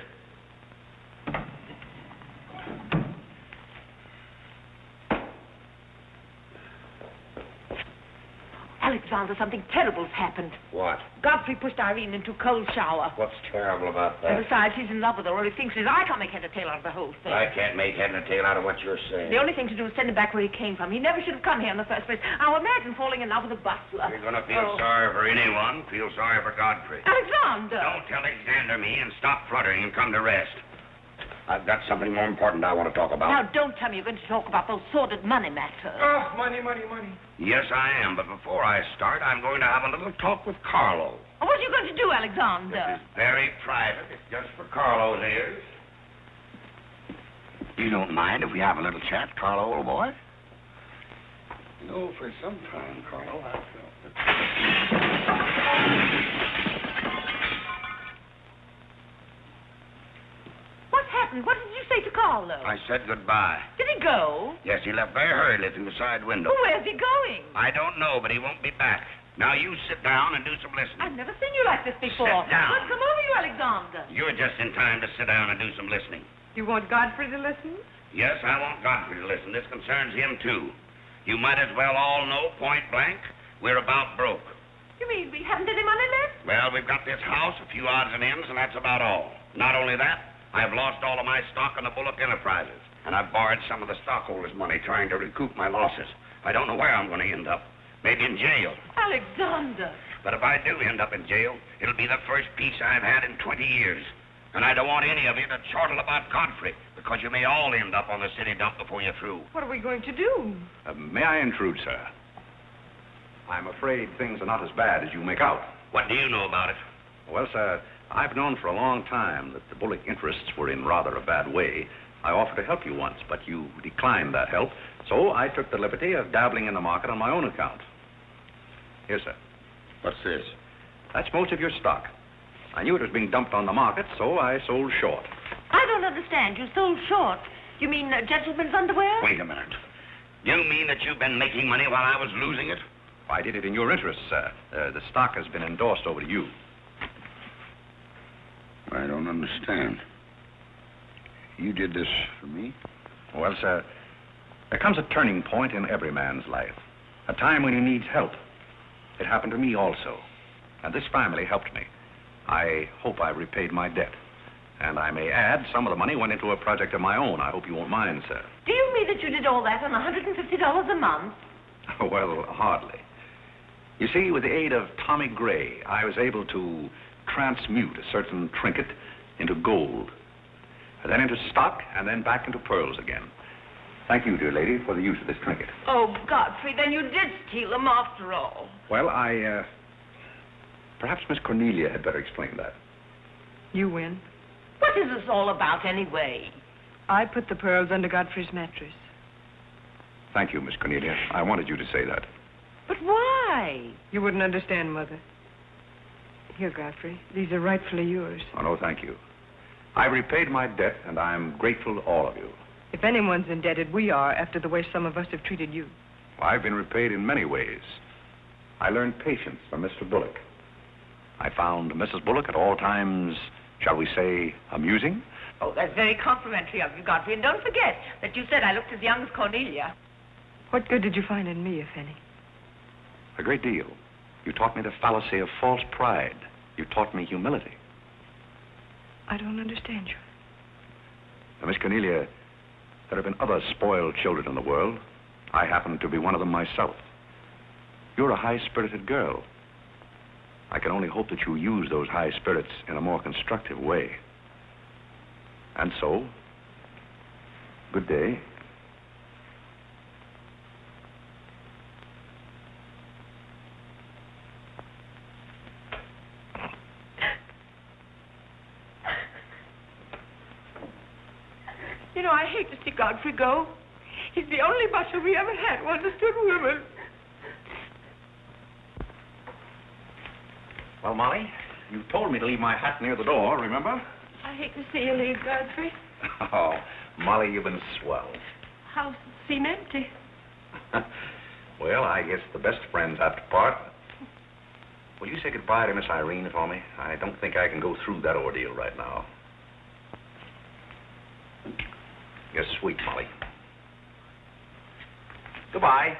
Alexander, something terrible's happened. What? Godfrey pushed Irene into a cold shower. What's terrible about And that? besides, he's in love with her, or he thinks he is. I can't make head or tail out of the whole thing. I can't make head and tail out of what you're saying. The only thing to do is send him back where he came from. He never should have come here in the first place. Now imagine falling in love with a butler. You're going to feel sorry for anyone. Feel sorry for Godfrey. Alexander! Don't Alexander me and stop fluttering and come to rest. I've got something more important I want to talk about. Now, don't tell me you're going to talk about those sordid money matters. Oh, money. Yes, I am, but before I start, I'm going to have a little talk with Carlo. What are you going to do, Alexander? This is very private. It's just for Carlo's ears. You don't mind if we have a little chat, Carlo, old boy? You know, for some time, Carlo, I've felt What happened? What did you say to Carlo? I said goodbye. Did he go? Yes, he left very hurriedly through the side window. Well, where's he going? I don't know, but he won't be back. Now, you sit down and do some listening. I've never seen you like this before. Sit down. What's come over you, Alexander? You're just in time to sit down and do some listening. You want Godfrey to listen? Yes, I want Godfrey to listen. This concerns him, too. You might as well all know, point blank, we're about broke. You mean we haven't any money left? Well, we've got this house, a few odds and ends, and that's about all. Not only that, I've lost all of my stock in the Bullock enterprises, and I've borrowed some of the stockholders' money trying to recoup my losses. I don't know where I'm going to end up. Maybe in jail. Alexander! But if I do end up in jail, it'll be the first peace I've had in 20 years. And I don't want any of you to chortle about Godfrey, because you may all end up on the city dump before you're through. What are we going to do? May I intrude, sir? I'm afraid things are not as bad as you make out. What do you know about it? Well, sir, I've known for a long time that the Bullock interests were in rather a bad way. I offered to help you once, but you declined that help, so I took the liberty of dabbling in the market on my own account. Here, sir. What's this? That's most of your stock. I knew it was being dumped on the market, so I sold short. I don't understand. You sold short. You mean gentlemen's underwear? Wait a minute. You mean that you've been making money while I was losing it? I did it in your interest, sir. The stock has been endorsed over to you. I don't understand. You did this for me? Well, sir, there comes a turning point in every man's life. A time when he needs help. It happened to me also. And this family helped me. I hope I repaid my debt. And I may add, some of the money went into a project of my own. I hope you won't mind, sir. Do you mean that you did all that on $150 a month? Well, hardly. You see, with the aid of Tommy Gray, I was able to transmute a certain trinket into gold, and then into stock, and then back into pearls again. Thank you, dear lady, for the use of this trinket. Oh, Godfrey, then you did steal them after all. Well, perhaps Miss Cornelia had better explain that. You win. What is this all about, anyway? I put the pearls under Godfrey's mattress. Thank you, Miss Cornelia. I wanted you to say that. But why? You wouldn't understand, Mother. Here, Godfrey. These are rightfully yours. Oh, no, thank you. I repaid my debt, and I'm grateful to all of you. If anyone's indebted, we are, after the way some of us have treated you. I've been repaid in many ways. I learned patience from Mr. Bullock. I found Mrs. Bullock at all times, shall we say, amusing. Oh, that's very complimentary of you, Godfrey. And don't forget that you said I looked as young as Cornelia. What good did you find in me, if any? A great deal. You taught me the fallacy of false pride. You taught me humility. I don't understand you. Now, Miss Cornelia, there have been other spoiled children in the world. I happen to be one of them myself. You're a high-spirited girl. I can only hope that you use those high spirits in a more constructive way. And so, good day. You know, I hate to see Godfrey go. He's the only butler we ever had who understood women. Well, Molly, you told me to leave my hat near the door, remember? I hate to see you leave, Godfrey. Oh, Molly, you've been swell. House seem empty. Well, I guess the best friends have to part. Will you say goodbye to Miss Irene for me? I don't think I can go through that ordeal right now. You're sweet, Molly. Goodbye.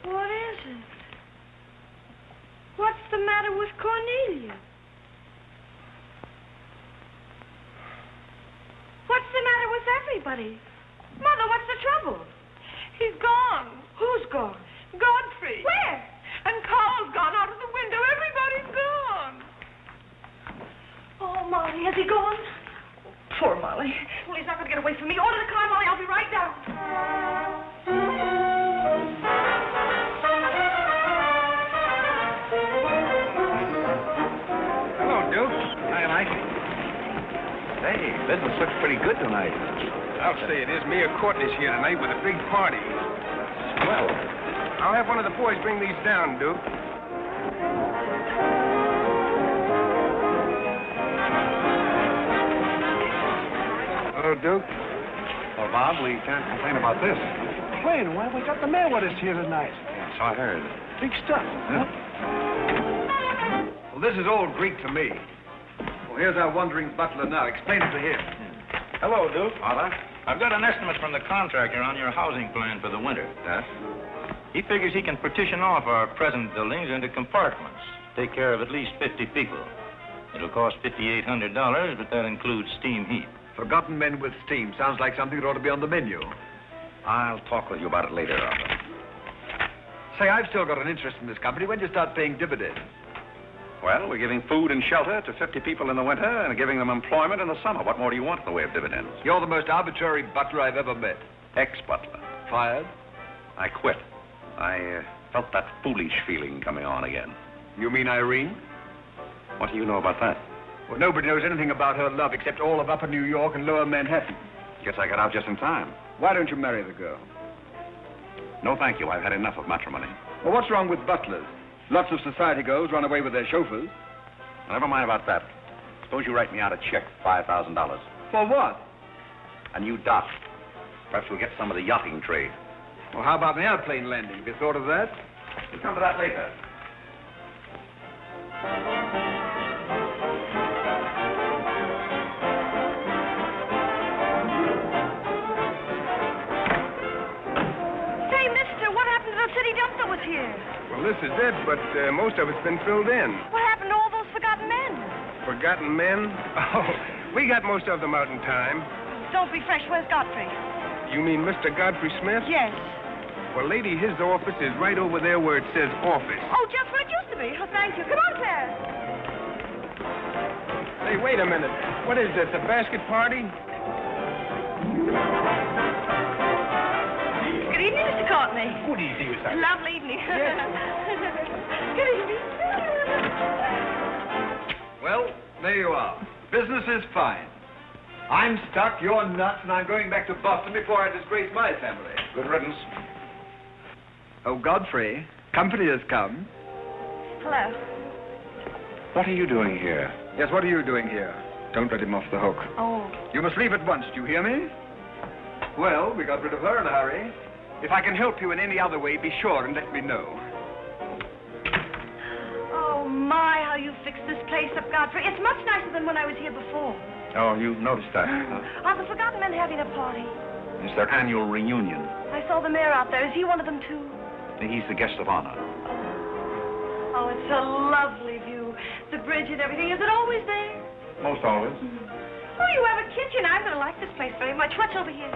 What is it? What's the matter with Cornelia? What's the matter with everybody? Mother, what's the trouble? He's gone. Who's gone? Godfrey. Where? And Carl's gone out of the window. Everybody's gone. Oh, Molly, has he gone? Poor Molly. Well, he's not going to get away from me. Order the car, Molly. I'll be right down. Hello, Duke. Hi, Mike. Hey, business looks pretty good tonight. I'll say it is. Me and Courtney's here tonight with a big party. Well, I'll have one of the boys bring these down, Duke. Hello, Duke. well, Bob, we can't complain about this. Wayne, why we got the mail with us here tonight? Yeah, so I heard. Big stuff. Huh? Well, this is all Greek to me. Well, here's our wandering butler now. Explain it to him. Hello, Duke. Father? I've got an estimate from the contractor on your housing plan for the winter. Yes? He figures he can partition off our present buildings into compartments, take care of at least 50 people. It'll cost $5,800, but that includes steam heat. Forgotten men with steam. Sounds like something that ought to be on the menu. I'll talk with you about it later, Arthur. Say, I've still got an interest in this company. When do you start paying dividends? Well, we're giving food and shelter to 50 people in the winter and giving them employment in the summer. What more do you want in the way of dividends? You're the most arbitrary butler I've ever met. Ex-butler. Fired? I quit. I felt that foolish feeling coming on again. You mean Irene? What do you know about that? Well, nobody knows anything about her love except all of Upper New York and Lower Manhattan. Guess I got out just in time. Why don't you marry the girl? No, thank you. I've had enough of matrimony. Well, what's wrong with butlers? Lots of society girls run away with their chauffeurs. Never mind about that. Suppose you write me out a check for $5,000. For what? A new dock. Perhaps we'll get some of the yachting trade. Well, how about an airplane landing? Have you thought of that? We'll come to that later. Say, mister, what happened to the city dump that was here? Well, this is it, but most of it's been filled in. What happened to all those forgotten men? Forgotten men? Oh, we got most of them out in time. Don't be fresh. Where's Godfrey? You mean Mr. Godfrey Smith? Yes. Well, lady, his office is right over there where it says office. Oh, just where it used to be. Oh, thank you. Come on, Claire. Hey, wait a minute. What is this, a basket party? Good evening, Mr. Courtney. Good evening, Miss Irene. Lovely evening. Yes. Good evening. Well, there you are. Business is fine. I'm stuck, you're nuts, and I'm going back to Boston before I disgrace my family. Good riddance. Oh, Godfrey, company has come. Hello. What are you doing here? Yes, what are you doing here? Don't let him off the hook. Oh. You must leave at once, do you hear me? Well, we got rid of her in a hurry. If I can help you in any other way, be sure and let me know. Oh, my, how you fixed this place up, Godfrey. It's much nicer than when I was here before. Oh, you noticed that? Are the forgotten men having a party? It's their annual reunion. I saw the mayor out there. Is he one of them, too? He's the guest of honor. Oh, it's a lovely view. The bridge and everything. Is it always there? Most always. Oh, you have a kitchen. I'm going to like this place very much. What's over here?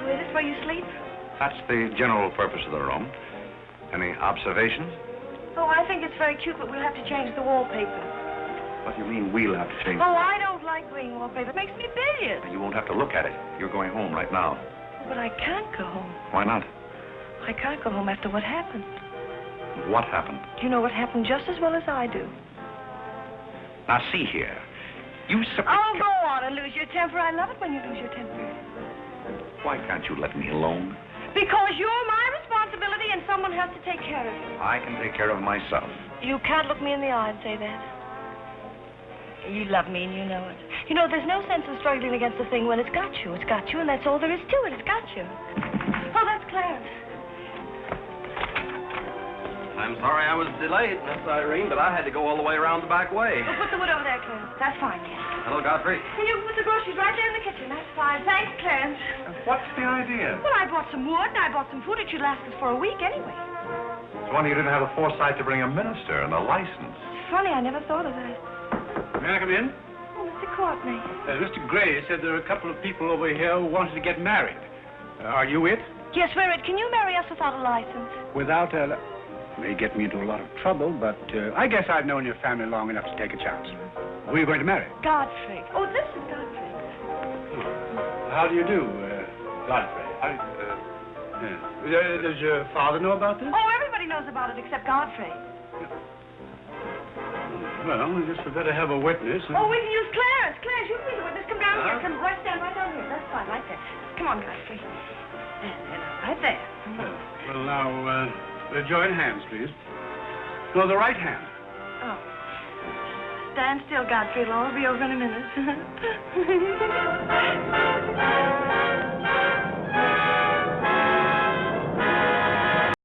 Oh, is this where you sleep? That's the general purpose of the room. Any observations? Oh, I think it's very cute, but we'll have to change the wallpaper. What do you mean we'll have to change? Oh, I don't like green wallpaper. It makes me bilious. You won't have to look at it. You're going home right now. But I can't go home. Why not? I can't go home after what happened. What happened? You know what happened just as well as I do. Now, see here. You Oh, go on and lose your temper. I love it when you lose your temper. Why can't you let me alone? Because you're my responsibility and someone has to take care of you. I can take care of myself. You can't look me in the eye and say that. You love me and you know it. You know, there's no sense in struggling against a thing when it's got you. It's got you, and that's all there is to it. It's got you. Oh, that's Clarence. I'm sorry I was delayed, Miss Irene, but I had to go all the way around the back way. Well, put the wood over there, Clarence. That's fine, yes. Hello, Godfrey. And you put the groceries right there in the kitchen. That's fine. Thanks, Clarence. What's the idea? Well, I bought some wood, and I bought some food. It should last us for a week anyway. It's wonder you didn't have the foresight to bring a minister and a license. It's funny, I never thought of that. May I come in? Oh, Mr. Courtney. Mr. Gray said there are a couple of people over here who wanted to get married. Are you it? Yes, we're it. Can you marry us without a license? Without a... May get me into a lot of trouble, but I guess I've known your family long enough to take a chance. Who are you going to marry? Godfrey. Oh, this is Godfrey. How do you do, Godfrey? Does your father know about this? Oh, everybody knows about it except Godfrey. Well, I guess we better have a witness. Oh, we can use Clarence. Clarence, you can be the witness. Come down here. Come right stand right down here. That's fine, right there. Come on, Godfrey. Right there. Well, now, join hands, please. No, the right hand. Oh. Stand still, Godfrey. It'll all be over in a minute.